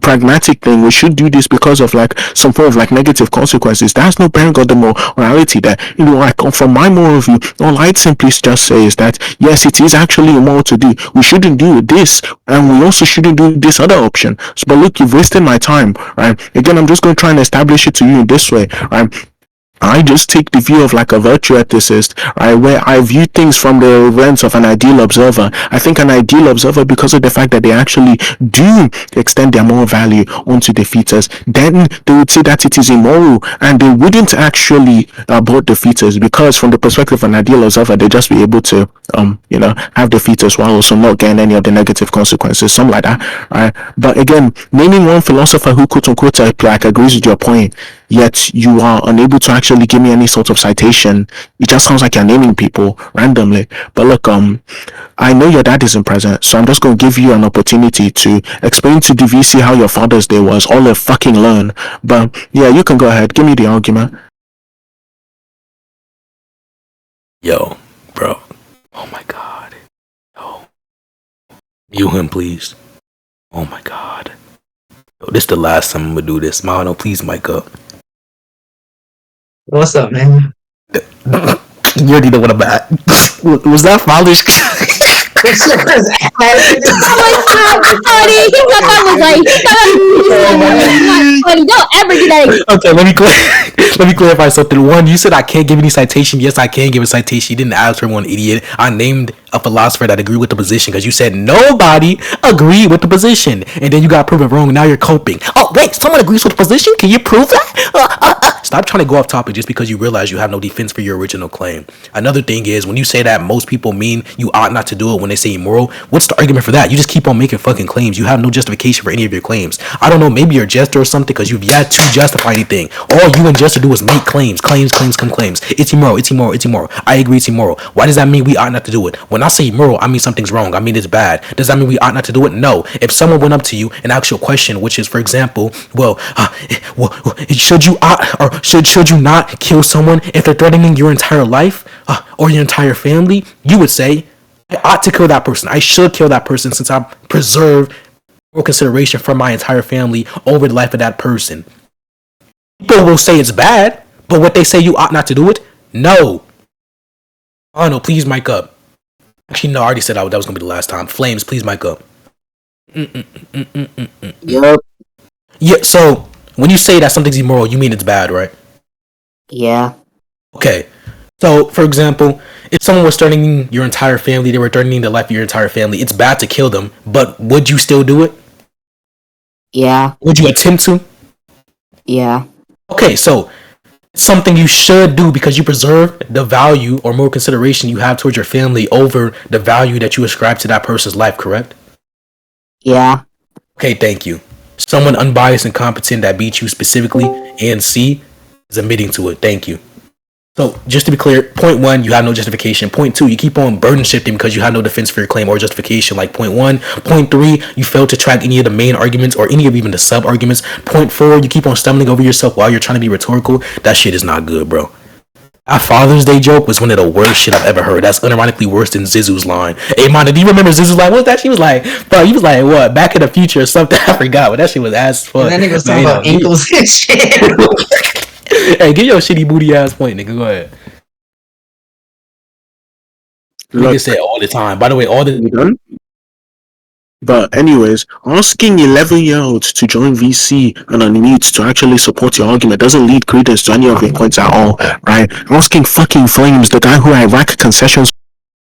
pragmatic thing, we should do this because of like some form of like negative consequences, that's no bearing on the morality there. You know, like from my moral view, all I'd simply just say is that yes, it is actually immoral to do. We shouldn't do this, and we also shouldn't do this other option. So, but look, you've wasted my time, right? Again, I'm just going to try and establish it to you in this way, right? I just take the view of like a virtue ethicist, right, where I view things from the lens of an ideal observer. I think an ideal observer, because of the fact that they actually do extend their moral value onto the fetus, then they would say that it is immoral, and they wouldn't actually abort the fetus, because from the perspective of an ideal observer, they just be able to have the fetus while also not getting any of the negative consequences, something like that, right? But again, naming one philosopher who quote unquote like agrees with your point, yet you are unable to actually give me any sort of citation. It just sounds like you're naming people randomly. But look, I know your dad isn't present, so I'm just going to give you an opportunity to explain to the VC how your Father's Day was. All a fucking learn. But yeah, you can go ahead. Give me the argument. Yo, bro. Oh my god. Yo. You him, please. Oh my god. Yo, this the last time I'm gonna do this. Mano, please mic up. What's up, man? You already know what I'm at. Was that Father's? That was not funny. He thought that was not funny. Don't ever do that again. Okay, let me clarify something. One, you said I can't give any citation. Yes, I can give a citation. You didn't ask for one, idiot. I named a philosopher that agreed with the position because you said nobody agreed with the position, and then you got proven wrong. Now you're coping. Oh wait, someone agrees with the position. Can you prove that? Stop trying to go off topic just because you realize you have no defense for your original claim. Another thing is, when you say that most people mean you ought not to do it when they say immoral, what's the argument for that? You just keep on making fucking claims. You have no justification for any of your claims. I don't know, maybe you're a jester or something because you've yet to justify anything. All you and jester do is make claims. Claims. It's immoral. I agree it's immoral. Why does that mean we ought not to do it? When I say immoral, I mean something's wrong. I mean it's bad. Does that mean we ought not to do it? No. If someone went up to you and asked you a question, which is, for example, should you ought or should you not kill someone if they're threatening your entire life or your entire family? You would say, I ought to kill that person. I should kill that person since I preserve more consideration for my entire family over the life of that person. People will say it's bad, but what they say you ought not to do it? No. Oh no, please mic up. Actually, no, I already said that was going to be the last time. Flames, please mic up. Yup. Yeah, so when you say that something's immoral, you mean it's bad, right? Yeah. Okay. So, for example, if someone was threatening your entire family, they were threatening the life of your entire family, it's bad to kill them, but would you still do it? Yeah. Would you attempt to? Yeah. Okay, so it's something you should do because you preserve the value or more consideration you have towards your family over the value that you ascribe to that person's life, correct? Yeah. Okay, thank you. Someone unbiased and competent that beats you specifically and C is admitting to it. Thank you. So, just to be clear, point one, you have no justification. Point two, you keep on burden shifting because you have no defense for your claim or justification, like point one. Point three, you fail to track any of the main arguments or any of even the sub-arguments. Point four, you keep on stumbling over yourself while you're trying to be rhetorical. That shit is not good, bro. That Father's Day joke was one of the worst shit I've ever heard. That's unironically worse than Zizu's line. Hey, man, do you remember Zizu's line? What was that? She was like, bro, he was like, what, Back in the Future or something? I forgot, but that shit was ass fuck. And that nigga was talking about ankles and shit. Hey, get your shitty booty ass point, nigga. Go ahead. Nigga say all the time. By the way, all the... You done? But anyways, asking 11-year-olds to join VC and unmute to actually support your argument doesn't lead credence to any of your points at all, right? Asking fucking Flames, the guy who I rack concessions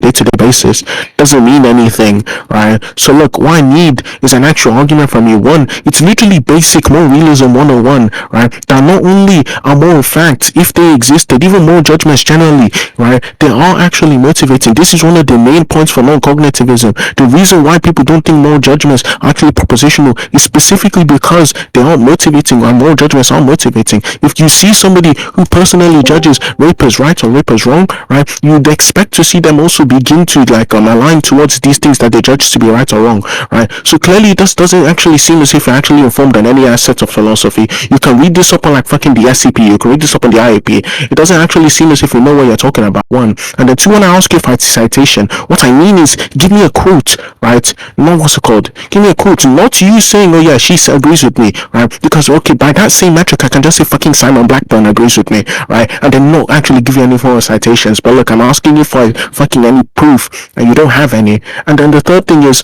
day-to-day basis, doesn't mean anything, right? So look, what I need is an actual argument from you. One, it's literally basic moral realism 101, right? That not only are moral facts, if they existed, even moral judgments generally, right, they are actually motivating. This is one of the main points for non-cognitivism. The reason why people don't think moral judgments are actually propositional is specifically because they aren't motivating, or moral judgments aren't motivating. If you see somebody who personally judges rape as right or rape as wrong, right, you'd expect to see them also begin to align towards these things that they judge to be right or wrong, right? So clearly this doesn't actually seem as if you're actually informed on any aspect of philosophy. You can read this up on fucking the SCP, you can read this up on the IAP. It doesn't actually seem as if you know what you're talking about, one. And then two, when I ask you for a citation, what I mean is give me a quote, right? Not what's it called? Give me a quote, not you saying, oh yeah, she agrees with me, right? Because okay, by that same metric I can just say fucking Simon Blackburn agrees with me, right? And then not actually give you any form of citations. But look, I'm asking you for fucking any proof and you don't have any. And then the third thing is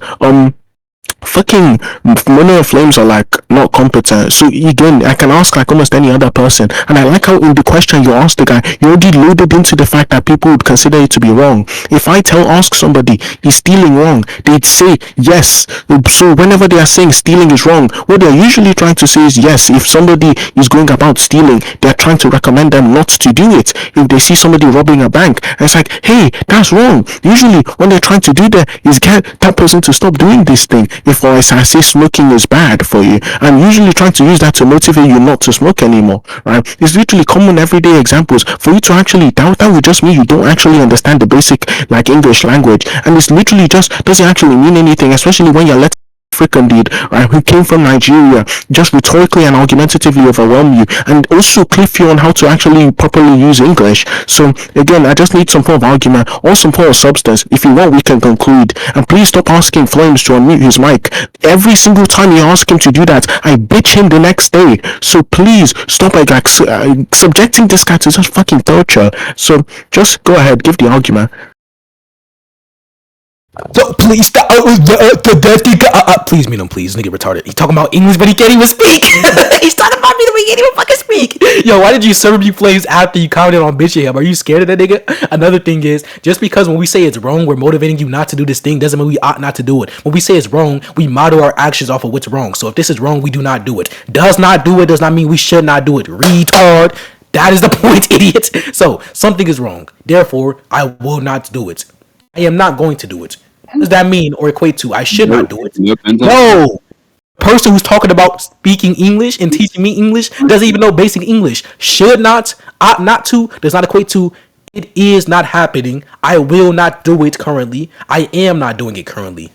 fucking Money and Flames are like not competent. So again, I can ask like almost any other person, and I like how in the question you asked the guy, you already loaded into the fact that people would consider it to be wrong. If I ask somebody is stealing wrong, they'd say yes. So whenever they are saying stealing is wrong, what they're usually trying to say is yes. If somebody is going about stealing, they're trying to recommend them not to do it. If they see somebody robbing a bank, and it's like, hey, that's wrong. Usually when they're trying to do that is get that person to stop doing this thing. If I say smoking is bad for you, I'm usually trying to use that to motivate you not to smoke anymore, right? It's literally common everyday examples. For you to actually doubt that would just mean you don't actually understand the basic like English language, and it's literally just doesn't actually mean anything, especially when you're letting African dude, right, who came from Nigeria, just rhetorically and argumentatively overwhelm you, and also cliff you on how to actually properly use English. So again, I just need some form of argument or some form of substance. If you want, we can conclude. And please stop asking Flames to unmute his mic. Every single time you ask him to do that, I bitch him the next day. So please stop subjecting this guy to such fucking torture. So just go ahead, give the argument. So please stop. Please meet him, please. Nigga retarded. He talking about English, but he can't even speak. He's talking about me, but he can't even fucking speak. Yo, why did you serve me Flames after you commented on bitching him? Are you scared of that nigga? Another thing is, just because when we say it's wrong, we're motivating you not to do this thing, doesn't mean we ought not to do it. When we say it's wrong, we model our actions off of what's wrong. So if this is wrong, we do not do it. Does not do it does not mean we should not do it. Retard. That is the point, idiot. So something is wrong. Therefore, I will not do it. I am not going to do it. What does that mean or equate to? I should not do it. No. Person who's talking about speaking English and teaching me English doesn't even know basic English. Should not, ought not to, does not equate to it is not happening. I will not do it currently. I am not doing it currently.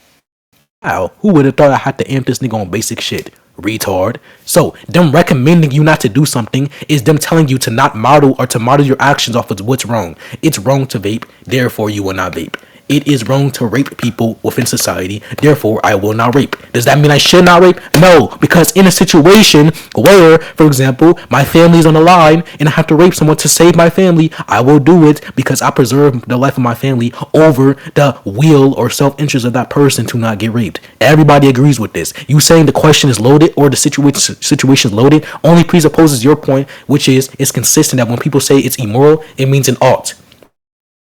Wow. Who would have thought I had to amp this nigga on basic shit? Retard. So them recommending you not to do something is them telling you to not model or to model your actions off of what's wrong. It's wrong to vape, therefore you will not vape. It is wrong to rape people within society, therefore I will not rape. Does that mean I should not rape? No, because in a situation where, for example, my family is on the line and I have to rape someone to save my family, I will do it because I preserve the life of my family over the will or self-interest of that person to not get raped. Everybody agrees with this. You saying the question is loaded or the situation is loaded only presupposes your point, which is it's consistent that when people say it's immoral, it means an ought.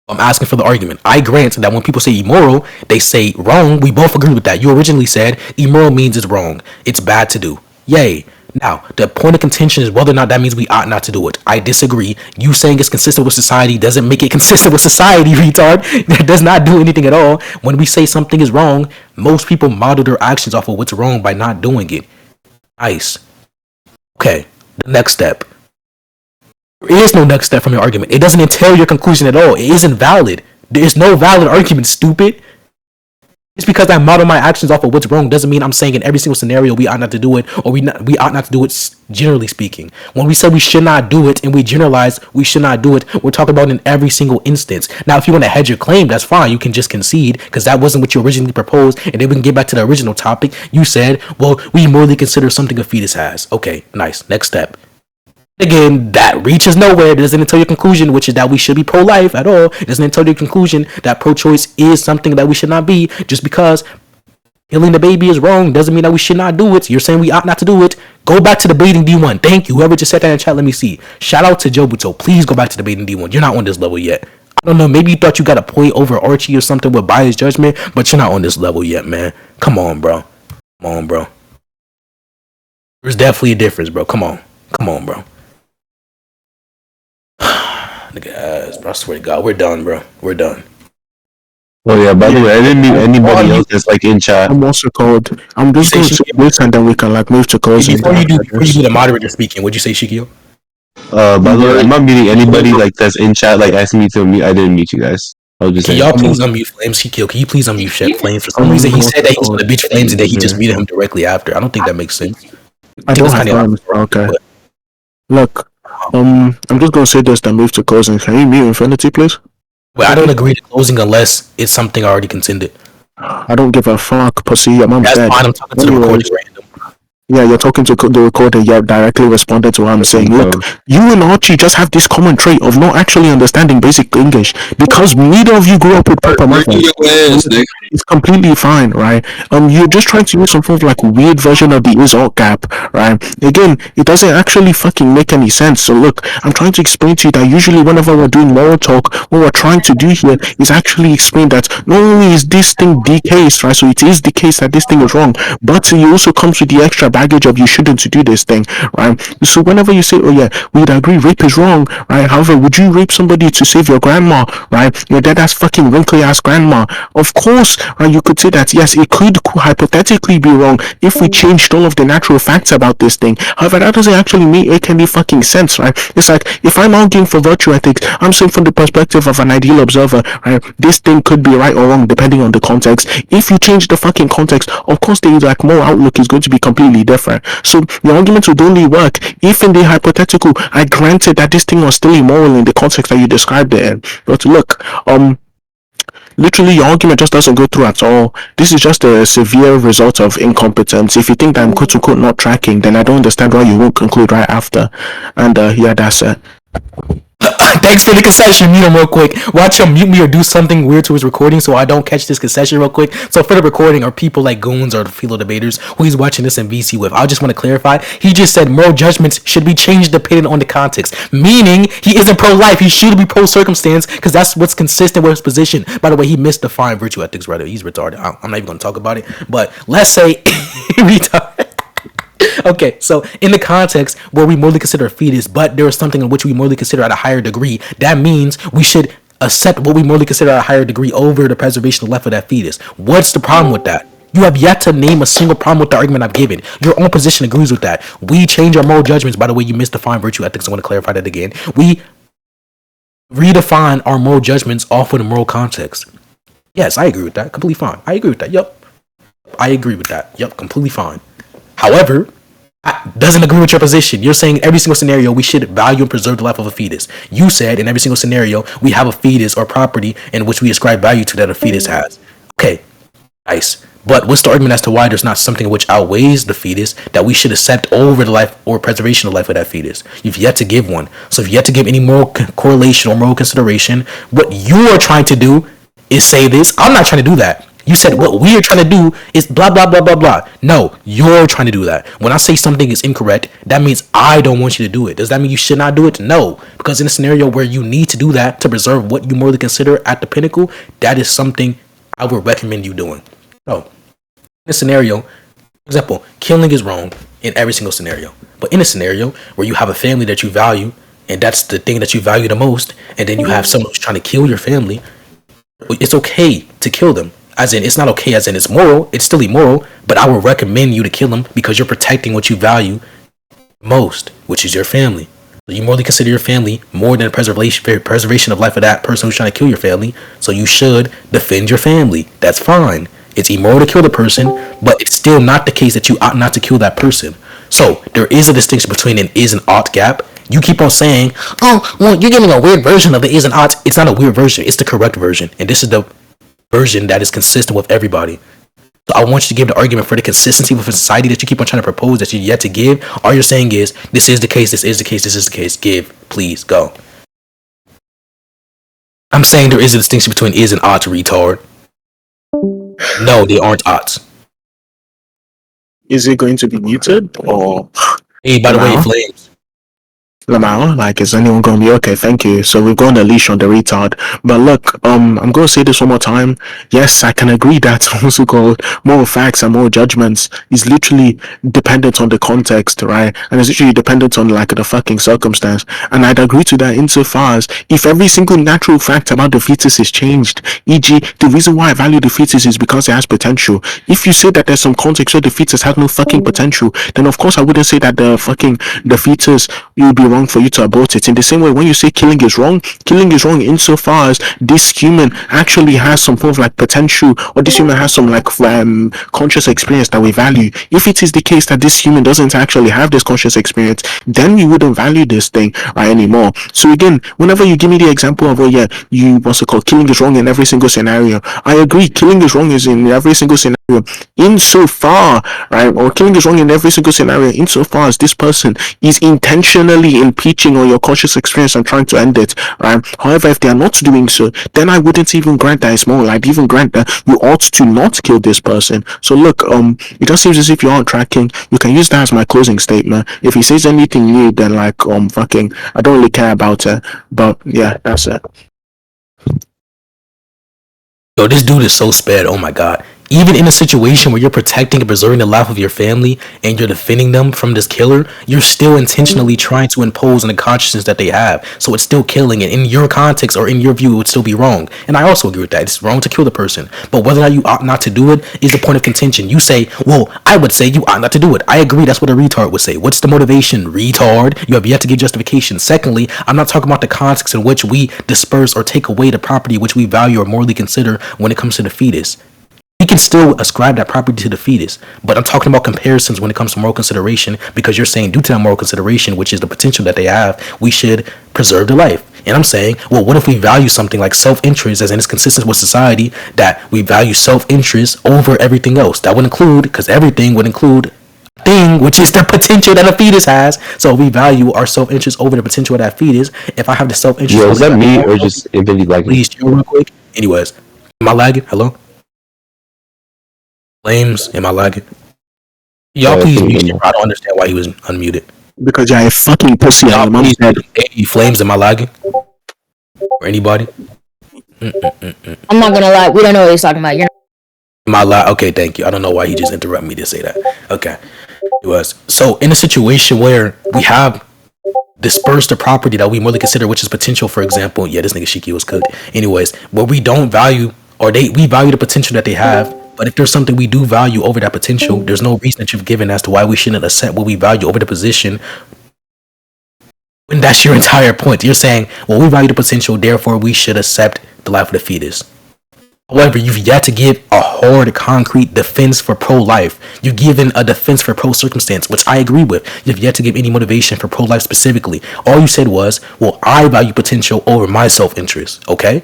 I'm asking for the argument. I grant that when people say immoral, they say wrong. We both agree with that. You originally said immoral means it's wrong. It's bad to do. Yay. Now, the point of contention is whether or not that means we ought not to do it. I disagree. You saying it's consistent with society doesn't make it consistent with society, retard. That does not do anything at all. When we say something is wrong, most people model their actions off of what's wrong by not doing it. Nice. Okay, the next step. There is no next step from your argument. It doesn't entail your conclusion at all. It isn't valid. There is no valid argument, stupid. Just because I model my actions off of what's wrong doesn't mean I'm saying in every single scenario we ought not to do it, or we ought not to do it generally speaking. When we say we should not do it and we generalize we should not do it, we're talking about in every single instance. Now, if you want to hedge your claim, that's fine. You can just concede because that wasn't what you originally proposed, and then we can get back to the original topic. You said, well, we morally consider something a fetus has. Okay, nice. Next step. Again, that reaches nowhere. It doesn't entail your conclusion, which is that we should be pro-life at all. It doesn't entail your conclusion that pro-choice is something that we should not be. Just because killing the baby is wrong doesn't mean that we should not do it. You're saying we ought not to do it. Go back to debating D1. Thank you. Whoever just said that in chat, let me see. Shout out to Jobuto. Please go back to debating D1. You're not on this level yet. I don't know. Maybe you thought you got a point over Archie or something with biased judgment, but you're not on this level yet, man. Come on, bro. Come on, bro. There's definitely a difference, bro. Come on. Come on, bro. Nigga ass, bro. I swear to God, we're done, bro. We're done. Oh yeah, by the way, I didn't meet anybody else that's like in chat. I'm also called. I'm just going to say this and then we can like move to closing. Before you do the moderator speaking, what'd you say, Shikio? By the way, I'm not meeting anybody like that's in chat like asking me to meet. I didn't meet you guys. I was just saying. Y'all please unmute Flames. Shikio, can you please unmute Chef Flames? For some reason, he said that he was going to bitch Flames and then he just muted him directly after. I don't think that makes sense. I don't have time. Okay. Look. I'm just gonna say this, then move to closing. Can you mute Infinity, please? Well, I don't agree to closing unless it's something already contended. I don't give a fuck, pussy. Your mom's dead. That's fine. I'm talking to the recorders random. Yeah, you're talking to the recorder. You directly responded to what I'm saying. Look, you and Archie just have this common trait of not actually understanding basic English because neither of you grew up with proper mothers. It's completely fine, right? You're just trying to use some sort of like weird version of the is or gap, right? Again, it doesn't actually fucking make any sense. So look, I'm trying to explain to you that usually whenever we're doing moral talk, what we're trying to do here is actually explain that not only is this thing the case, right? So it is the case that this thing is wrong, but it also comes with the extra baggage of you shouldn't to do this thing, right? So whenever you say, oh yeah, we'd agree rape is wrong, right? However, would you rape somebody to save your grandma, right? Your dead ass fucking wrinkly ass grandma. Of course, right? You could say that yes, it could hypothetically be wrong if we changed all of the natural facts about this thing. However, that doesn't actually make any fucking sense, right? It's like if I'm arguing for virtue ethics, I'm saying from the perspective of an ideal observer, right? This thing could be right or wrong depending on the context. If you change the fucking context, of course the like moral outlook is going to be completely different. So the argument would only work if in the hypothetical I granted that this thing was still immoral in the context that you described it in. But look, literally your argument just doesn't go through at all. This is just a severe result of incompetence. If you think that I'm quote unquote not tracking, then I don't understand why you won't conclude right after. And yeah, that's it. Thanks for the concession. Mute him real quick. Watch him mute me or do something weird to his recording so I don't catch this concession real quick. So for the recording, are people like goons or fellow debaters who he's watching this in VC with? I just want to clarify. He just said moral judgments should be changed depending on the context. Meaning he isn't pro-life. He should be pro-circumstance because that's what's consistent with his position. By the way, he misdefined virtue ethics. Rather, he's retarded. I'm not even going to talk about it. But let's say retarded. Okay, so in the context where we morally consider a fetus, but there is something in which we morally consider at a higher degree, that means we should accept what we morally consider at a higher degree over the preservation of life of that fetus. What's the problem with that? You have yet to name a single problem with the argument I've given. Your own position agrees with that. We change our moral judgments. By the way, you misdefined virtue ethics. I want to clarify that again. We redefine our moral judgments off of the moral context. Yes, I agree with that. Completely fine. I agree with that. Yup. I agree with that. Yup, completely fine. However, doesn't agree with your position. You're saying in every single scenario we should value and preserve the life of a fetus. You said in every single scenario we have a fetus or property in which we ascribe value to that a fetus has. Okay, nice. But what's the argument as to why there's not something which outweighs the fetus that we should accept over the life or preservation of life of that fetus? You've yet to give one. So if you yet to give any moral correlation or moral consideration, what you are trying to do is say this. I'm not trying to do that. You said what we are trying to do is blah, blah, blah, blah, blah. No, you're trying to do that. When I say something is incorrect, that means I don't want you to do it. Does that mean you should not do it? No. Because in a scenario where you need to do that to preserve what you morally consider at the pinnacle, that is something I would recommend you doing. So, in a scenario, for example, killing is wrong in every single scenario. But in a scenario where you have a family that you value, and that's the thing that you value the most, and then you have someone who's trying to kill your family, it's okay to kill them. As in, it's not okay as in it's moral, it's still immoral, but I would recommend you to kill them because you're protecting what you value most, which is your family. So you morally consider your family more than preservation of life of that person who's trying to kill your family, so you should defend your family. That's fine. It's immoral to kill the person, but it's still not the case that you ought not to kill that person. So there is a distinction between an is and ought gap. You keep on saying, oh, well, you're getting a weird version of the is and ought. It's not a weird version. It's the correct version. And this is the version that is consistent with everybody. So I want you to give the argument for the consistency with a society that you keep on trying to propose that you yet to give. All you're saying is, this is the case, this is the case, this is the case. Give, please, go. I'm saying there is a distinction between is and ought, retard. No, they aren't oughts. Is it going to be muted or? Hey, by the way, Flames. Lamau, like, is anyone going to be okay? Thank you. So we've gone a leash on the retard. But look, I'm going to say this one more time. Yes, I can agree that what's it called, moral facts and moral judgments is literally dependent on the context, right? And it's literally dependent on like the fucking circumstance. And I'd agree to that insofar as if every single natural fact about the fetus is changed, e.g., the reason why I value the fetus is because it has potential. If you say that there's some context where the fetus has no fucking potential, then of course I wouldn't say that the fetus, you'd be wrong wrong for you to abort it. In the same way, when you say killing is wrong insofar as this human actually has some form of like potential, or this human has some like conscious experience that we value. If it is the case that this human doesn't actually have this conscious experience, then you wouldn't value this thing right anymore. So again, whenever you give me the example of, oh yeah, you what's it called, killing is wrong in every single scenario, I agree, killing is wrong is in every single scenario insofar, right, or killing is wrong in every single scenario insofar as this person is intentionally impeaching on your conscious experience and trying to end it, right? However, if they are not doing so, then I wouldn't even grant that it's moral. I'd even grant that you ought to not kill this person. So look, it just seems as if you aren't tracking. You can use that as my closing statement. If he says anything new, then like fucking, I don't really care about it. But yeah, that's it. Yo, this dude is so sped. Oh my god. Even in a situation where you're protecting and preserving the life of your family and you're defending them from this killer, you're still intentionally trying to impose on the consciousness that they have. So it's still killing, and in your context or in your view, it would still be wrong. And I also agree with that. It's wrong to kill the person. But whether or not you ought not to do it is the point of contention. You say, well, I would say you ought not to do it. I agree. That's what a retard would say. What's the motivation? Retard. You have yet to give justification. Secondly, I'm not talking about the context in which we disperse or take away the property which we value or morally consider when it comes to the fetus. We can still ascribe that property to the fetus, but I'm talking about comparisons when it comes to moral consideration, because you're saying due to that moral consideration, which is the potential that they have, we should preserve the life. And I'm saying, well, what if we value something like self-interest, as in it's consistent with society, that we value self-interest over everything else? That would include, because everything would include thing, which is the potential that a fetus has. So we value our self-interest over the potential of that fetus. If I have the self-interest, Yo, is that me or just Infinity lagging? Please chill real quick. Anyways, am I lagging? Hello? Flames, am I lagging? Y'all please mute him. I don't understand why he was unmuted. Because you're a fucking pussy. Y'all please, hey, Flames, am I lagging? Or anybody? I'm not gonna lie, we don't know what he's talking about. You're Am I lag? Okay, thank you. I don't know why he just interrupted me to say that. Okay. It was. So in a situation where we have dispersed the property that we morally consider, which is potential, for example, yeah, this nigga Shiki was cooked. Anyways, where we don't value, or we value the potential that they have, but if there's something we do value over that potential, there's no reason that you've given as to why we shouldn't accept what we value over the position. When that's your entire point, you're saying, well, we value the potential, therefore we should accept the life of the fetus. However, you've yet to give a hard, concrete defense for pro-life. You've given a defense for pro-circumstance, which I agree with. You've yet to give any motivation for pro-life specifically. All you said was, well, I value potential over my self-interest, okay?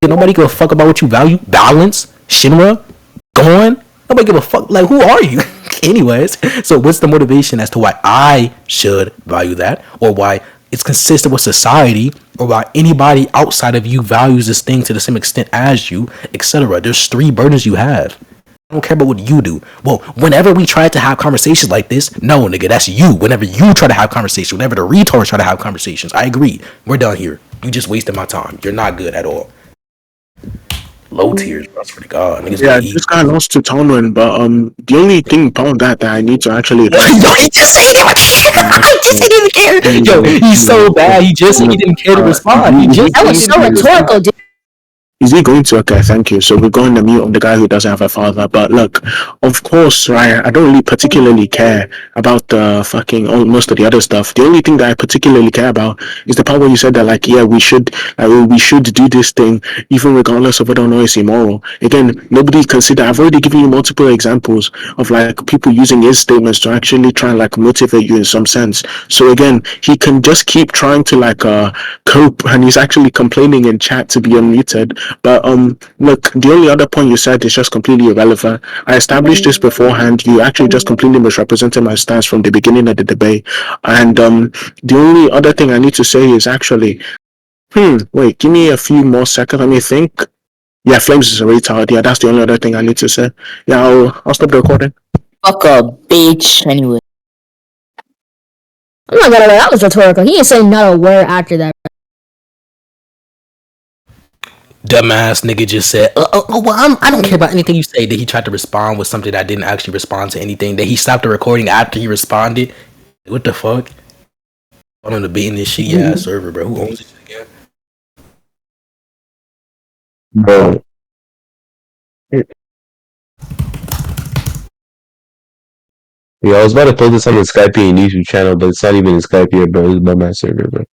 Did nobody give a fuck about what you value? Balance? Shinra? Gone? Nobody give a fuck. Like, who are you? Anyways, so what's the motivation as to why I should value that, or why it's consistent with society, or why anybody outside of you values this thing to the same extent as you, etc. There's 3 burdens you have. I don't care about what you do. Well, whenever we try to have conversations like this, no, nigga, that's you. Whenever you try to have conversations, whenever the retards try to have conversations, I agree. We're done here. You just wasted my time. You're not good at all. Low tiers, bro. I swear to God. Niggas Yeah, this guy lost to Tonwin, but the only thing about that I need to actually Yo, he just said it. He just didn't care. Yo, he's so bad. He didn't care to respond. that was so rhetorical, dude. Is he going to? Okay, thank you. So we're going to mute on the guy who doesn't have a father. But look, of course, right, I don't really particularly care about the fucking most of the other stuff. The only thing that I particularly care about is the part where you said that, like, yeah, we should do this thing, even regardless of whether or not it's immoral. Again, nobody consider. I've already given you multiple examples of like people using his statements to actually try and like motivate you in some sense. So again, he can just keep trying to like cope, and he's actually complaining in chat to be unmuted. But look, the only other point you said is just completely irrelevant. I established this beforehand. You actually just completely misrepresented my stance from the beginning of the debate. And the only other thing I need to say is actually, wait, give me a few more seconds. Let me think. Yeah, Flames is a retard. Yeah, that's the only other thing I need to say. Yeah, I'll stop the recording. Fuck a bitch. Anyway. I'm not gonna lie, that was rhetorical. He ain't saying not a word after that. Dumbass nigga just said, I don't care about anything you say. That he tried to respond with something that didn't actually respond to anything. That he stopped the recording after he responded. What the fuck? I'm on the beating this shit ass server, bro. Who owns this shit again? Bro. Yeah, I was about to put this on the Skype and YouTube channel, but it's not even in Skype yet, bro. It's above my server, bro.